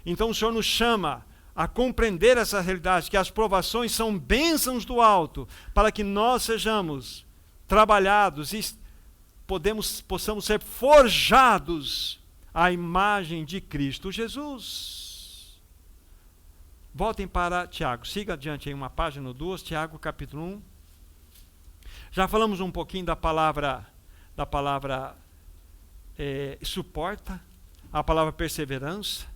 Então o Senhor nos chama a compreender essa realidade, que as provações são bênçãos do alto, para que nós sejamos trabalhados e possamos ser forjados à imagem de Cristo Jesus. Voltem para Tiago, siga adiante aí uma página ou 2, Tiago capítulo 1. Já falamos um pouquinho da palavra suporta, a palavra perseverança,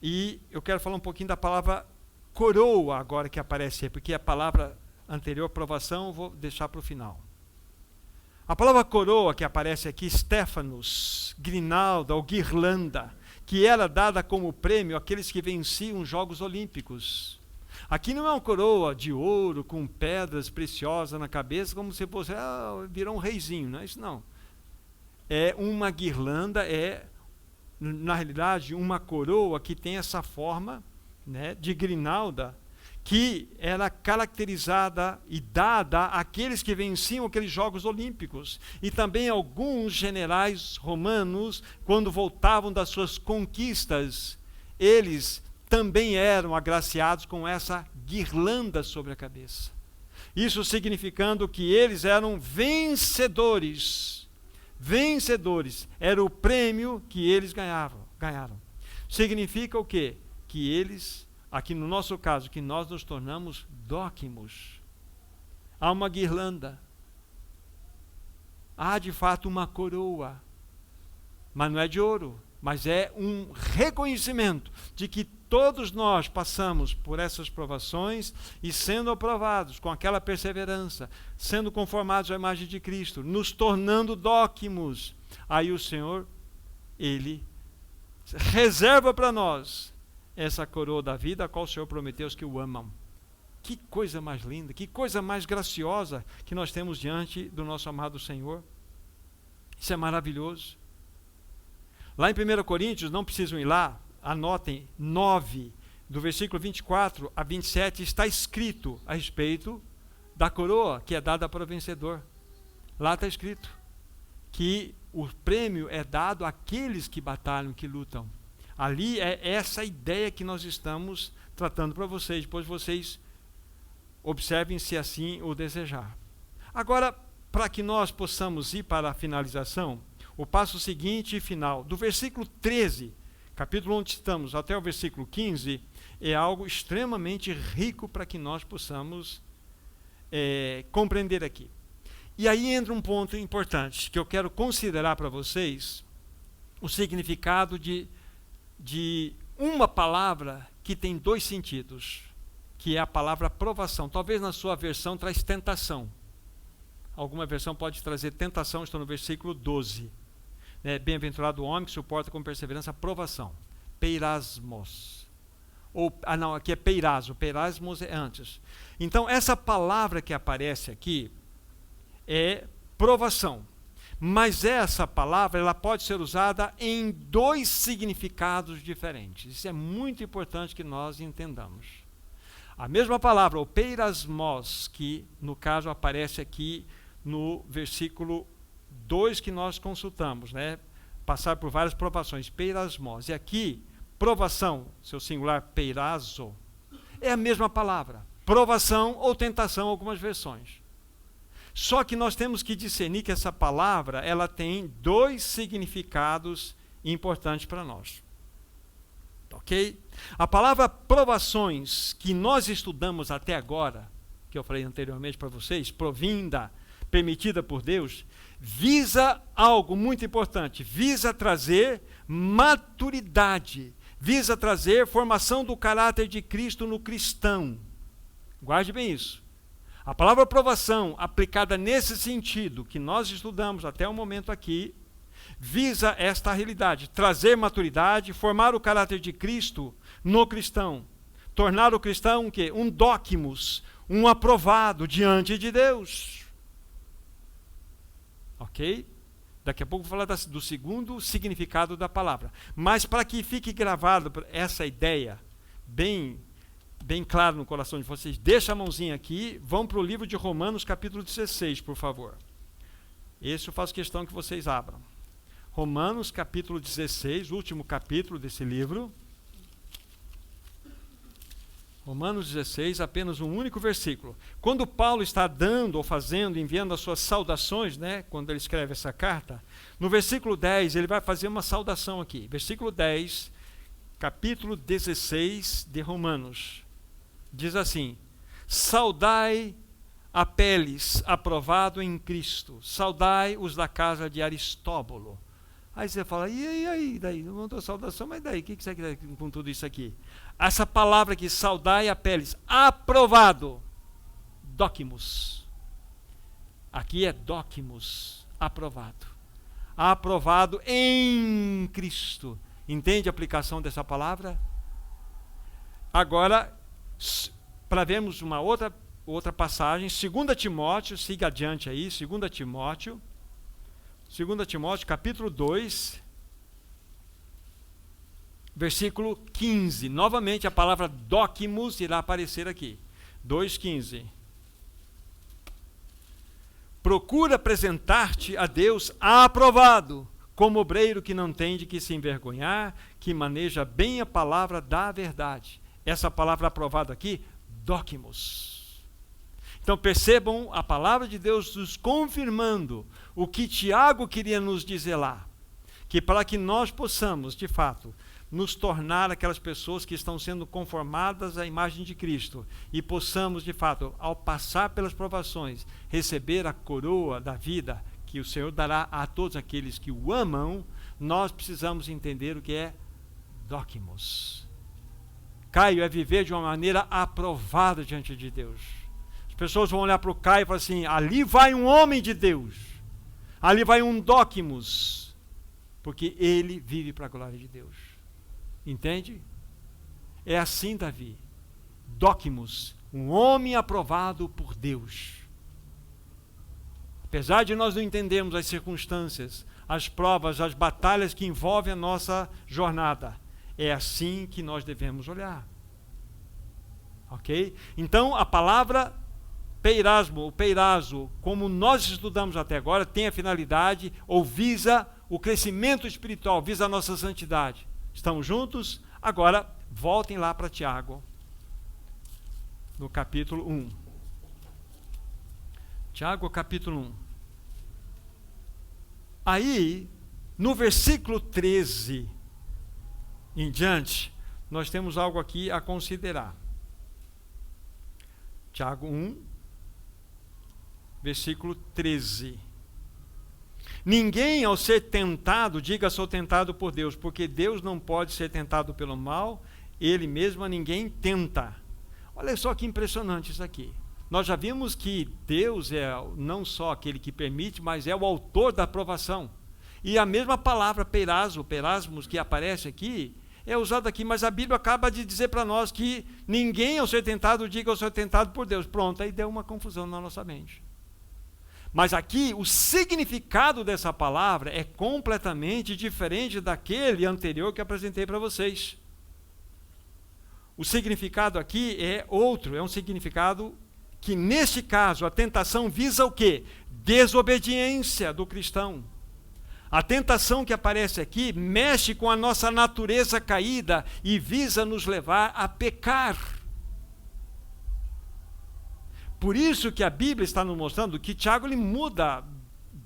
e eu quero falar um pouquinho da palavra coroa agora que aparece aí, porque a palavra anterior, provação, eu vou deixar para o final. A palavra coroa que aparece aqui, Stephanos, grinalda ou guirlanda, que era dada como prêmio àqueles que venciam os Jogos Olímpicos. Aqui não é uma coroa de ouro com pedras preciosas na cabeça, como se fosse, virou um reizinho, não é isso não. É uma guirlanda, na realidade, uma coroa que tem essa forma, né, de grinalda, que era caracterizada e dada àqueles que venciam aqueles Jogos Olímpicos. E também alguns generais romanos, quando voltavam das suas conquistas, eles também eram agraciados com essa guirlanda sobre a cabeça. Isso significando que eles eram vencedores. Vencedores. Era o prêmio que eles ganharam. Significa o quê? Que eles... Aqui no nosso caso, que nós nos tornamos dócimos. Há uma guirlanda. Há de fato uma coroa. Mas não é de ouro. Mas é um reconhecimento de que todos nós passamos por essas provações e sendo aprovados com aquela perseverança, sendo conformados à imagem de Cristo, nos tornando dócimos. Aí o Senhor, Ele reserva para nós essa coroa da vida, a qual o Senhor prometeu aos que o amam. Que coisa mais linda, que coisa mais graciosa que nós temos diante do nosso amado Senhor. Isso é maravilhoso. Lá em 1 Coríntios, não precisam ir lá, anotem, 9, do versículo 24 a 27, está escrito a respeito da coroa que é dada para o vencedor. Lá está escrito que o prêmio é dado àqueles que batalham, que lutam. Ali é essa ideia que nós estamos tratando para vocês, depois vocês observem se assim o desejar. Agora, para que nós possamos ir para a finalização, o passo seguinte e final, do versículo 13, capítulo onde estamos, até o versículo 15, é algo extremamente rico para que nós possamos compreender aqui. E aí entra um ponto importante, que eu quero considerar para vocês, o significado de uma palavra que tem dois sentidos, que é a palavra provação. Talvez na sua versão traz tentação. Alguma versão pode trazer tentação, estou no versículo 12. Bem-aventurado o homem que suporta com perseverança a provação. Peirasmos. Não, aqui é peirazo. Peirasmos é antes. Então, essa palavra que aparece aqui é provação. Mas essa palavra ela pode ser usada em dois significados diferentes. Isso é muito importante que nós entendamos. A mesma palavra, o peirasmos, que no caso aparece aqui no versículo 2 que nós consultamos, passar por várias provações, peirasmos. E aqui, provação, seu singular peirazo, é a mesma palavra. Provação ou tentação, algumas versões. Só que nós temos que discernir que essa palavra ela tem dois significados importantes para nós. Ok? A palavra provações que nós estudamos até agora, que eu falei anteriormente para vocês, provinda, permitida por Deus, visa algo muito importante, visa trazer maturidade, visa trazer formação do caráter de Cristo no cristão. Guarde bem isso. A palavra provação, aplicada nesse sentido que nós estudamos até o momento aqui, visa esta realidade, trazer maturidade, formar o caráter de Cristo no cristão, tornar o cristão o quê? Um dóquimos, um aprovado diante de Deus. Ok? Daqui a pouco vou falar do segundo significado da palavra. Mas para que fique gravado essa ideia bem claro no coração de vocês, deixa a mãozinha aqui, vão para o livro de Romanos capítulo 16, por favor. Esse eu faço questão que vocês abram. Romanos capítulo 16, último capítulo desse livro. Romanos 16, apenas um único versículo. Quando Paulo está dando ou fazendo, enviando as suas saudações, quando ele escreve essa carta, no versículo 10 ele vai fazer uma saudação aqui. Versículo 10, capítulo 16 de Romanos. Diz assim: saudai Apeles, aprovado em Cristo, saudai os da casa de Aristóbulo. Aí você fala, e aí, daí? Não mandou saudação, mas daí? O que você quer com tudo isso aqui? Essa palavra aqui, saudai Apeles, aprovado, dóquimos. Aqui é dóquimos, aprovado. Aprovado em Cristo. Entende a aplicação dessa palavra? Agora, para vermos uma outra passagem, 2 Timóteo, siga adiante aí, 2 Timóteo, capítulo 2, versículo 15. Novamente a palavra dóquimos irá aparecer aqui. 2,15. Procura apresentar-te a Deus aprovado, como obreiro que não tem de que se envergonhar, que maneja bem a palavra da verdade. Essa palavra aprovada aqui, dóquimos. Então percebam a palavra de Deus nos confirmando o que Tiago queria nos dizer lá, que para que nós possamos, de fato, nos tornar aquelas pessoas que estão sendo conformadas à imagem de Cristo e possamos, de fato, ao passar pelas provações, receber a coroa da vida que o Senhor dará a todos aqueles que o amam, nós precisamos entender o que é dóquimos. Caio é viver de uma maneira aprovada diante de Deus. As pessoas vão olhar para o Caio e falar assim, ali vai um homem de Deus, ali vai um dóquimos, porque ele vive para a glória de Deus. Entende? É assim, Davi. Dóquimos, Um homem aprovado por Deus. Apesar de nós não entendermos as circunstâncias, as provas, as batalhas que envolvem a nossa jornada, é assim que nós devemos olhar. Ok? Então, a palavra peirasmo, o peirazo, como nós estudamos até agora, tem a finalidade ou visa o crescimento espiritual, visa a nossa santidade. Estamos juntos? Agora, voltem lá para Tiago, no capítulo 1. Tiago, capítulo 1. Aí, no versículo 13 em diante, nós temos algo aqui a considerar. Tiago 1, versículo 13. Ninguém, ao ser tentado, diga: sou tentado por Deus, porque Deus não pode ser tentado pelo mal, Ele mesmo a ninguém tenta. Olha só que impressionante isso aqui. Nós já vimos que Deus é não só aquele que permite, mas é o autor da aprovação. E a mesma palavra perasmos, que aparece aqui, é usada aqui, mas a Bíblia acaba de dizer para nós que ninguém, ao ser tentado, diga: eu sou tentado por Deus. Pronto, aí deu uma confusão na nossa mente. Mas aqui, o significado dessa palavra é completamente diferente daquele anterior que apresentei para vocês. O significado aqui é outro, é um significado que, neste caso, a tentação visa o quê? Desobediência do cristão. A tentação que aparece aqui mexe com a nossa natureza caída e visa nos levar a pecar. Por isso que a Bíblia está nos mostrando que Tiago ele muda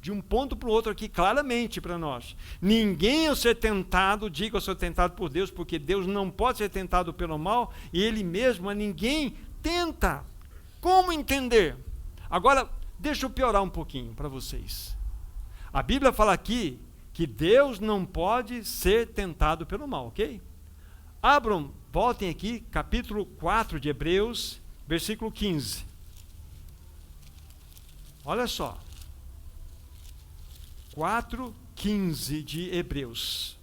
de um ponto para o outro aqui claramente para nós. Ninguém ao ser tentado, diga: eu sou tentado por Deus, porque Deus não pode ser tentado pelo mal, e Ele mesmo a ninguém tenta. Como entender? Agora, deixa eu piorar um pouquinho para vocês. A Bíblia fala aqui que Deus não pode ser tentado pelo mal, ok? Abram, voltem aqui, capítulo 4 de Hebreus, versículo 15. Olha só. 4:15 de Hebreus.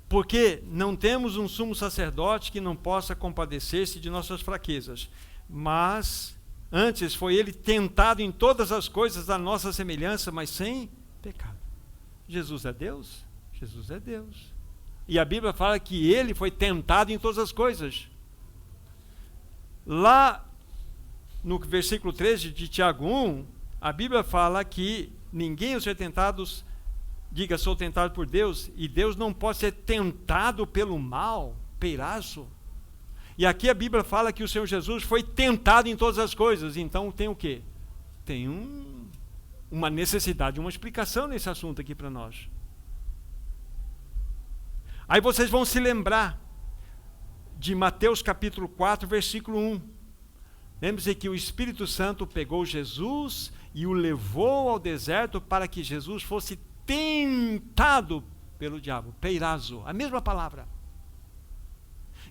Porque não temos um sumo sacerdote que não possa compadecer-se de nossas fraquezas, mas antes foi ele tentado em todas as coisas à nossa semelhança, mas sem pecado. Jesus é Deus? Jesus é Deus. E a Bíblia fala que ele foi tentado em todas as coisas. Lá no versículo 13 de Tiago 1, a Bíblia fala que ninguém ao ser tentados, diga: sou tentado por Deus, e Deus não pode ser tentado pelo mal, peiraço. E aqui a Bíblia fala que o Senhor Jesus foi tentado em todas as coisas. Então tem o quê? Tem uma necessidade, uma explicação nesse assunto aqui para nós. Aí vocês vão se lembrar de Mateus capítulo 4, versículo 1. Lembre-se que o Espírito Santo pegou Jesus e o levou ao deserto para que Jesus fosse tentado pelo diabo. Peirazo, a mesma palavra.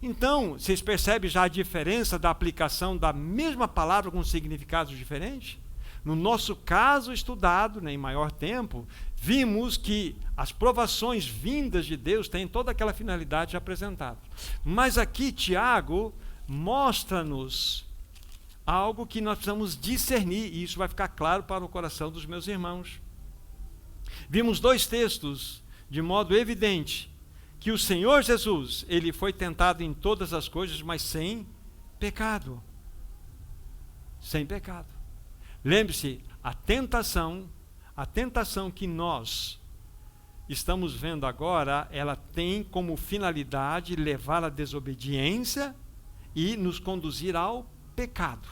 Então, vocês percebem já a diferença da aplicação da mesma palavra com significados diferentes? No nosso caso estudado, em maior tempo, vimos que as provações vindas de Deus têm toda aquela finalidade apresentada. Mas aqui Tiago mostra-nos algo que nós precisamos discernir, e isso vai ficar claro para o coração dos meus irmãos. Vimos dois textos de modo evidente que o Senhor Jesus, ele foi tentado em todas as coisas, mas sem pecado. Sem pecado. Lembre-se, a tentação que nós estamos vendo agora, ela tem como finalidade levar à desobediência e nos conduzir ao pecado.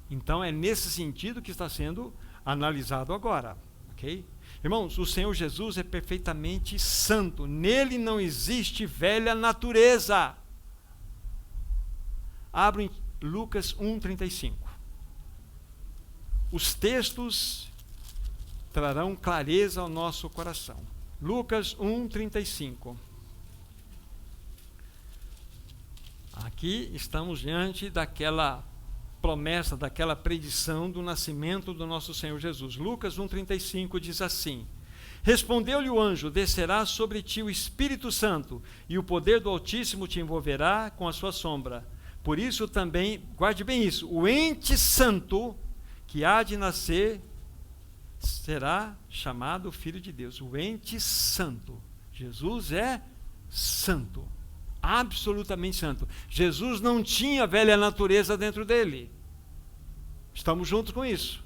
Então é nesse sentido que está sendo analisado agora, ok? Irmãos, o Senhor Jesus é perfeitamente santo, nele não existe velha natureza. Abra em Lucas 1:35. Os textos trarão clareza ao nosso coração. Lucas 1:35. Aqui estamos diante daquela promessa, daquela predição do nascimento do nosso Senhor Jesus. Lucas 1:35 diz assim: respondeu-lhe o anjo: descerá sobre ti o Espírito Santo, e o poder do Altíssimo te envolverá com a sua sombra. Por isso também, guarde bem isso, o ente santo que há de nascer será chamado Filho de Deus. O ente santo. Jesus é santo. Absolutamente santo. Jesus não tinha velha natureza dentro dele. Estamos juntos com isso.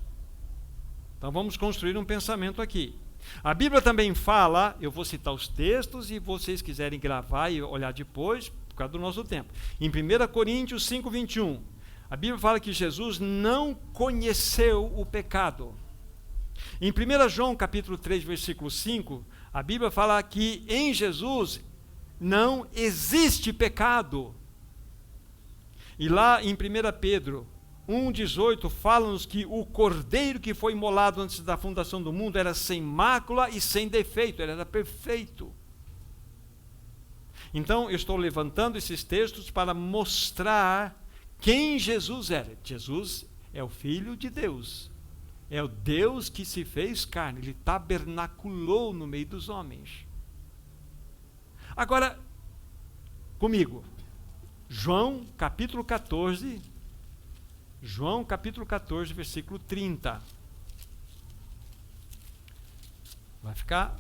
Então vamos construir um pensamento aqui. A Bíblia também fala, eu vou citar os textos e vocês quiserem gravar e olhar depois, por causa do nosso tempo. Em 1 Coríntios 5, 21, a Bíblia fala que Jesus não conheceu o pecado. Em 1 João capítulo 3, versículo 5, a Bíblia fala que em Jesus não existe pecado. E lá em 1 Pedro 1,18 fala-nos que o cordeiro que foi imolado antes da fundação do mundo era sem mácula e sem defeito, ele era perfeito. Então eu estou levantando esses textos para mostrar quem Jesus era. Jesus é o Filho de Deus, é o Deus que se fez carne, ele tabernaculou no meio dos homens. Agora, comigo, João capítulo 14, versículo 30. Vai ficar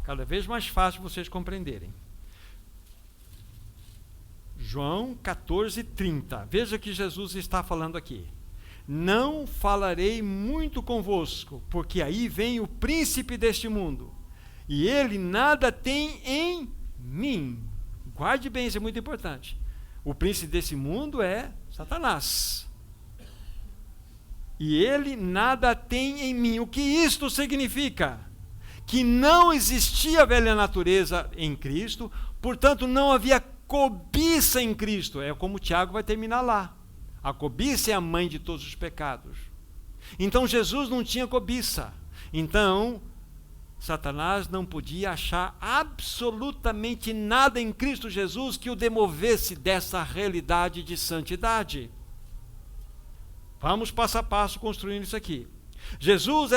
cada vez mais fácil vocês compreenderem. João 14, 30. Veja que Jesus está falando aqui. Não falarei muito convosco, porque aí vem o príncipe deste mundo, e ele nada tem em mim. Guarde bem, isso é muito importante. O príncipe desse mundo é Satanás. E ele nada tem em mim. O que isto significa? Que não existia a velha natureza em Cristo, portanto não havia cobiça em Cristo. É como o Tiago vai terminar lá. A cobiça é a mãe de todos os pecados. Então Jesus não tinha cobiça. Então Satanás não podia achar absolutamente nada em Cristo Jesus que o demovesse dessa realidade de santidade. Vamos passo a passo construindo isso aqui. Jesus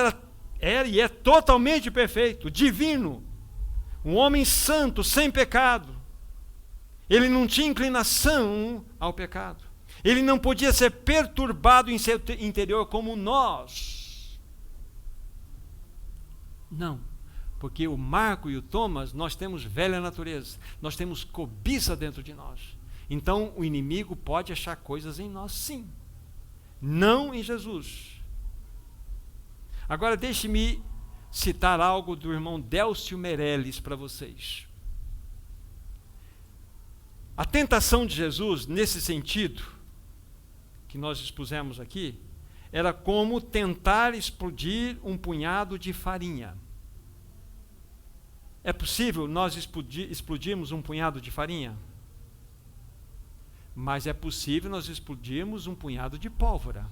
era e é totalmente perfeito, divino, um homem santo, sem pecado. Ele não tinha inclinação ao pecado. Ele não podia ser perturbado em seu interior como nós. Não, porque o Marco e o Thomas, nós temos velha natureza, nós temos cobiça dentro de nós. Então o inimigo pode achar coisas em nós, sim. Não em Jesus. Agora deixe-me citar algo do irmão Délcio Meirelles para vocês. A tentação de Jesus, nesse sentido, que nós expusemos aqui, era como tentar explodir um punhado de farinha. É possível nós explodirmos um punhado de farinha? Mas é possível nós explodirmos um punhado de pólvora.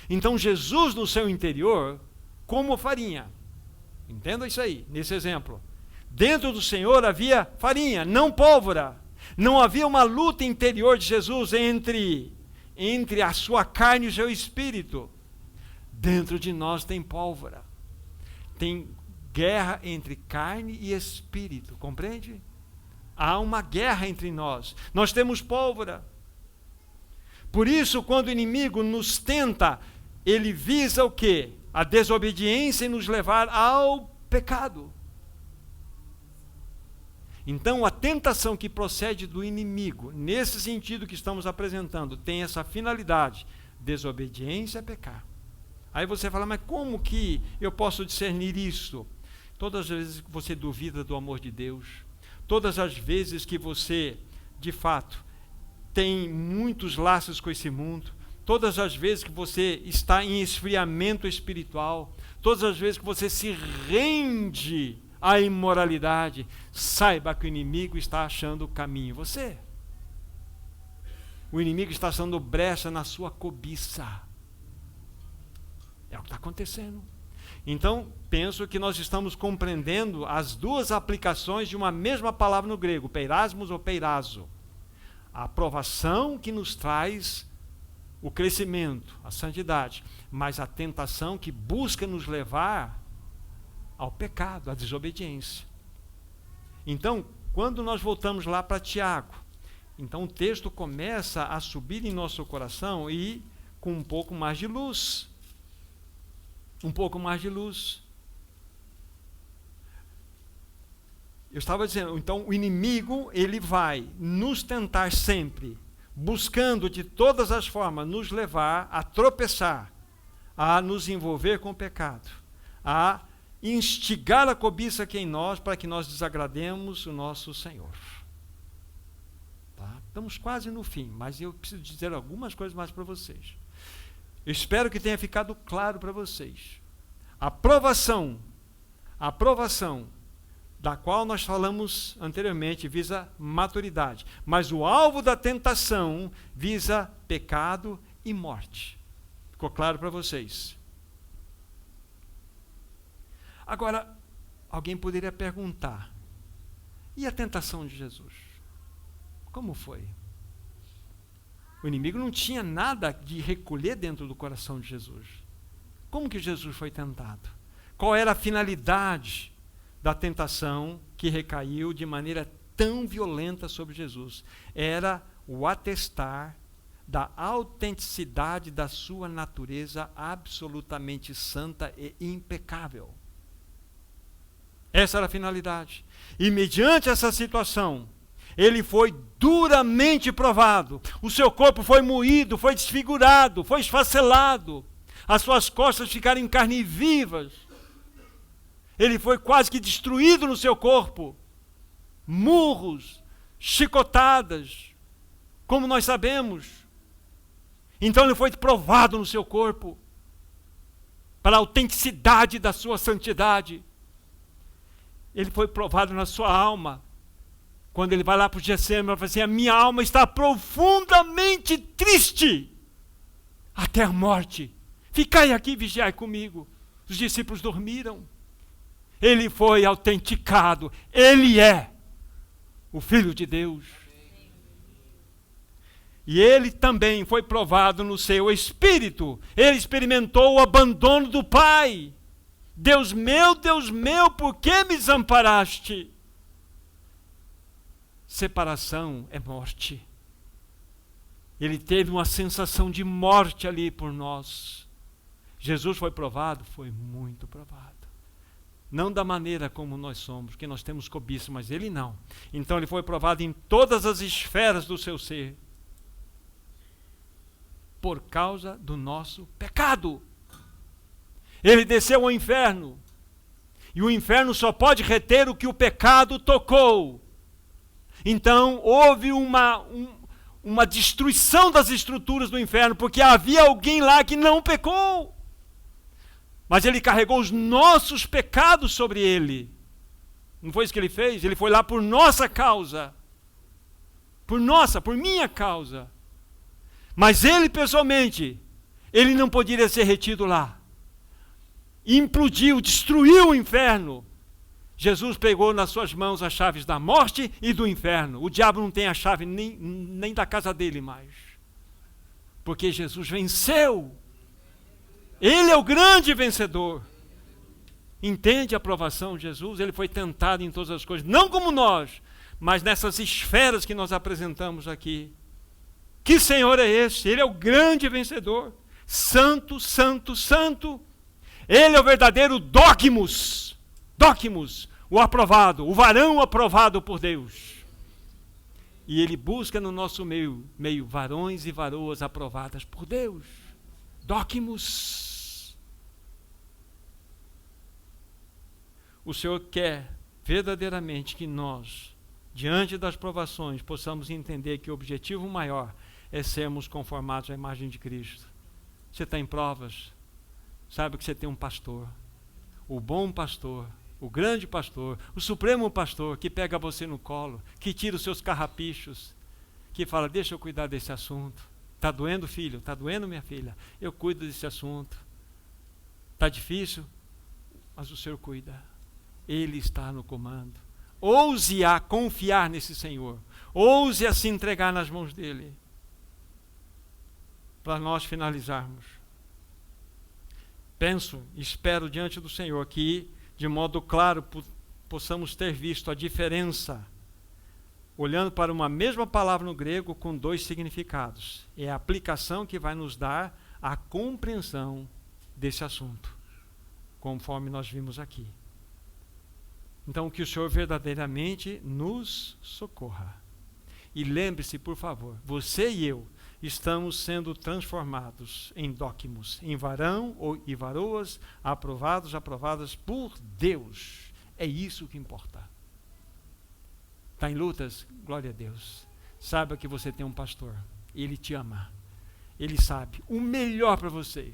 Então Jesus no seu interior, como farinha. Entenda isso aí, nesse exemplo. Dentro do Senhor havia farinha, não pólvora. Não havia uma luta interior de Jesus entre a sua carne e o seu espírito. Dentro de nós tem pólvora. Tem guerra entre carne e espírito, compreende? Há uma guerra entre nós. Nós temos pólvora. Por isso, quando o inimigo nos tenta, ele visa o quê? A desobediência e nos levar ao pecado. Então, a tentação que procede do inimigo, nesse sentido que estamos apresentando, tem essa finalidade: desobediência é pecar. Aí você fala, mas como que eu posso discernir isso? Todas as vezes que você duvida do amor de Deus, todas as vezes que você, de fato, tem muitos laços com esse mundo, todas as vezes que você está em esfriamento espiritual, todas as vezes que você se rende à imoralidade, saiba que o inimigo está achando o caminho em você. O inimigo está achando brecha na sua cobiça. É o que está acontecendo. Então, penso que nós estamos compreendendo as duas aplicações de uma mesma palavra no grego, peirasmos ou peirazo. A aprovação que nos traz o crescimento, a santidade, mas a tentação que busca nos levar ao pecado, à desobediência. Então, quando nós voltamos lá para Tiago, Então o texto começa a subir em nosso coração e com um pouco mais de luz. Um pouco mais de luz. Eu estava dizendo, então o inimigo, ele vai nos tentar sempre, buscando de todas as formas nos levar a tropeçar, a nos envolver com o pecado, a instigar a cobiça aqui em nós para que nós desagrademos o nosso Senhor. Tá? Estamos quase no fim, mas eu preciso dizer algumas coisas mais para vocês. Eu espero que tenha ficado claro para vocês. A provação da qual nós falamos anteriormente, visa maturidade. Mas o alvo da tentação visa pecado e morte. Ficou claro para vocês? Agora, alguém poderia perguntar, e a tentação de Jesus? Como foi? O inimigo não tinha nada de recolher dentro do coração de Jesus. Como que Jesus foi tentado? Qual era a finalidade da tentação que recaiu de maneira tão violenta sobre Jesus? Era o atestar da autenticidade da sua natureza absolutamente santa e impecável. Essa era a finalidade. E mediante essa situação, ele foi duramente provado. O seu corpo foi moído, foi desfigurado, foi esfacelado. As suas costas ficaram em carne vivas. Ele foi quase que destruído no seu corpo. Murros, chicotadas, como nós sabemos. Então ele foi provado no seu corpo, para a autenticidade da sua santidade. Ele foi provado na sua alma. Quando ele vai lá para o Getsemane, ele fala assim, a minha alma está profundamente triste, até a morte. Ficai aqui e vigiai comigo. Os discípulos dormiram. Ele foi autenticado. Ele é o Filho de Deus. E ele também foi provado no seu espírito. Ele experimentou o abandono do Pai. Deus meu, por que me desamparaste? Separação é morte. Ele teve uma sensação de morte ali por nós. Jesus foi provado? Foi muito provado. Não da maneira como nós somos, que nós temos cobiça, mas ele não. Então ele foi provado em todas as esferas do seu ser. Por causa do nosso pecado. Ele desceu ao inferno. E o inferno só pode reter o que o pecado tocou. Então houve uma destruição das estruturas do inferno, porque havia alguém lá que não pecou. Mas ele carregou os nossos pecados sobre ele. Não foi isso que ele fez? Ele foi lá por nossa causa. Por minha causa. Mas ele pessoalmente, ele não poderia ser retido lá. Implodiu, destruiu o inferno. Jesus pegou nas suas mãos as chaves da morte e do inferno. O diabo não tem a chave nem da casa dele mais. Porque Jesus venceu. Ele é o grande vencedor. Entende a provação de Jesus? Ele foi tentado em todas as coisas, não como nós, mas nessas esferas que nós apresentamos aqui. Que Senhor é esse? Ele é o grande vencedor. Santo, santo, santo. Ele é o verdadeiro Dóquimos. Dóquimos, o aprovado, o varão aprovado por Deus. E ele busca no nosso meio varões e varoas aprovadas por Deus. Dóquimos. O Senhor quer verdadeiramente que nós, diante das provações, possamos entender que o objetivo maior é sermos conformados à imagem de Cristo. Você está em provas, sabe que você tem um pastor, o bom pastor, o grande pastor, o supremo pastor, que pega você no colo, que tira os seus carrapichos, que fala, deixa eu cuidar desse assunto. Está doendo, filho? Está doendo, minha filha? Eu cuido desse assunto. Está difícil? Mas o Senhor cuida. Ele está no comando. Ouse a confiar nesse Senhor. Ouse a se entregar nas mãos dele. Para nós finalizarmos. Penso, espero diante do Senhor que, de modo claro, possamos ter visto a diferença olhando para uma mesma palavra no grego com dois significados. É a aplicação que vai nos dar a compreensão desse assunto, conforme nós vimos aqui. Então, que o Senhor verdadeiramente nos socorra. E lembre-se, por favor, você e eu estamos sendo transformados em dóquimos, em varão e varoas, aprovadas por Deus. É isso que importa. Está em lutas? Glória a Deus. Saiba que você tem um pastor. Ele te ama. Ele sabe o melhor para você.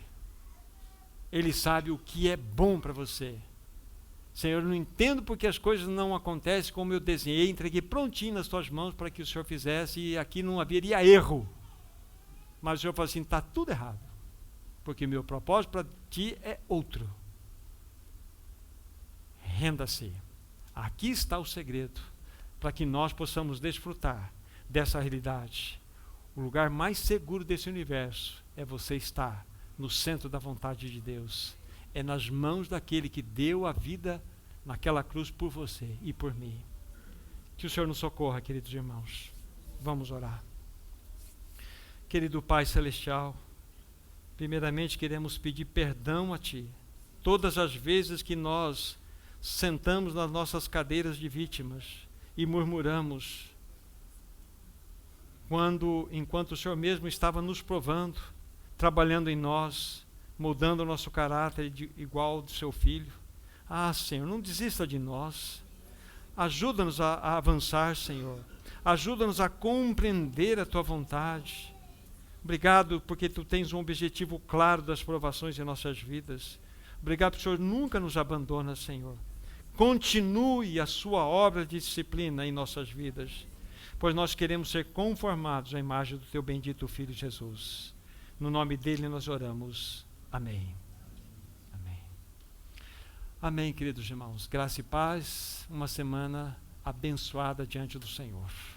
Ele sabe o que é bom para você. Senhor, eu não entendo porque as coisas não acontecem como eu desenhei, entreguei prontinho nas tuas mãos para que o Senhor fizesse e aqui não haveria erro. Mas o Senhor fala assim, está tudo errado. Porque meu propósito para ti é outro. Renda-se. Aqui está o segredo para que nós possamos desfrutar dessa realidade. O lugar mais seguro desse universo é você estar no centro da vontade de Deus. É nas mãos daquele que deu a vida naquela cruz por você e por mim. Que o Senhor nos socorra, queridos irmãos. Vamos orar. Querido Pai Celestial, primeiramente queremos pedir perdão a Ti. Todas as vezes que nós sentamos nas nossas cadeiras de vítimas e murmuramos, enquanto o Senhor mesmo estava nos provando, trabalhando em nós, moldando o nosso caráter igual ao do Seu Filho. Ah, Senhor, não desista de nós. Ajuda-nos a avançar, Senhor. Ajuda-nos a compreender a Tua vontade. Obrigado porque Tu tens um objetivo claro das provações em nossas vidas. Obrigado porque o Senhor nunca nos abandona, Senhor. Continue a Sua obra de disciplina em nossas vidas, pois nós queremos ser conformados à imagem do Teu bendito Filho Jesus. No nome dele nós oramos. Amém. Amém. Amém, queridos irmãos. Graça e paz. Uma semana abençoada diante do Senhor.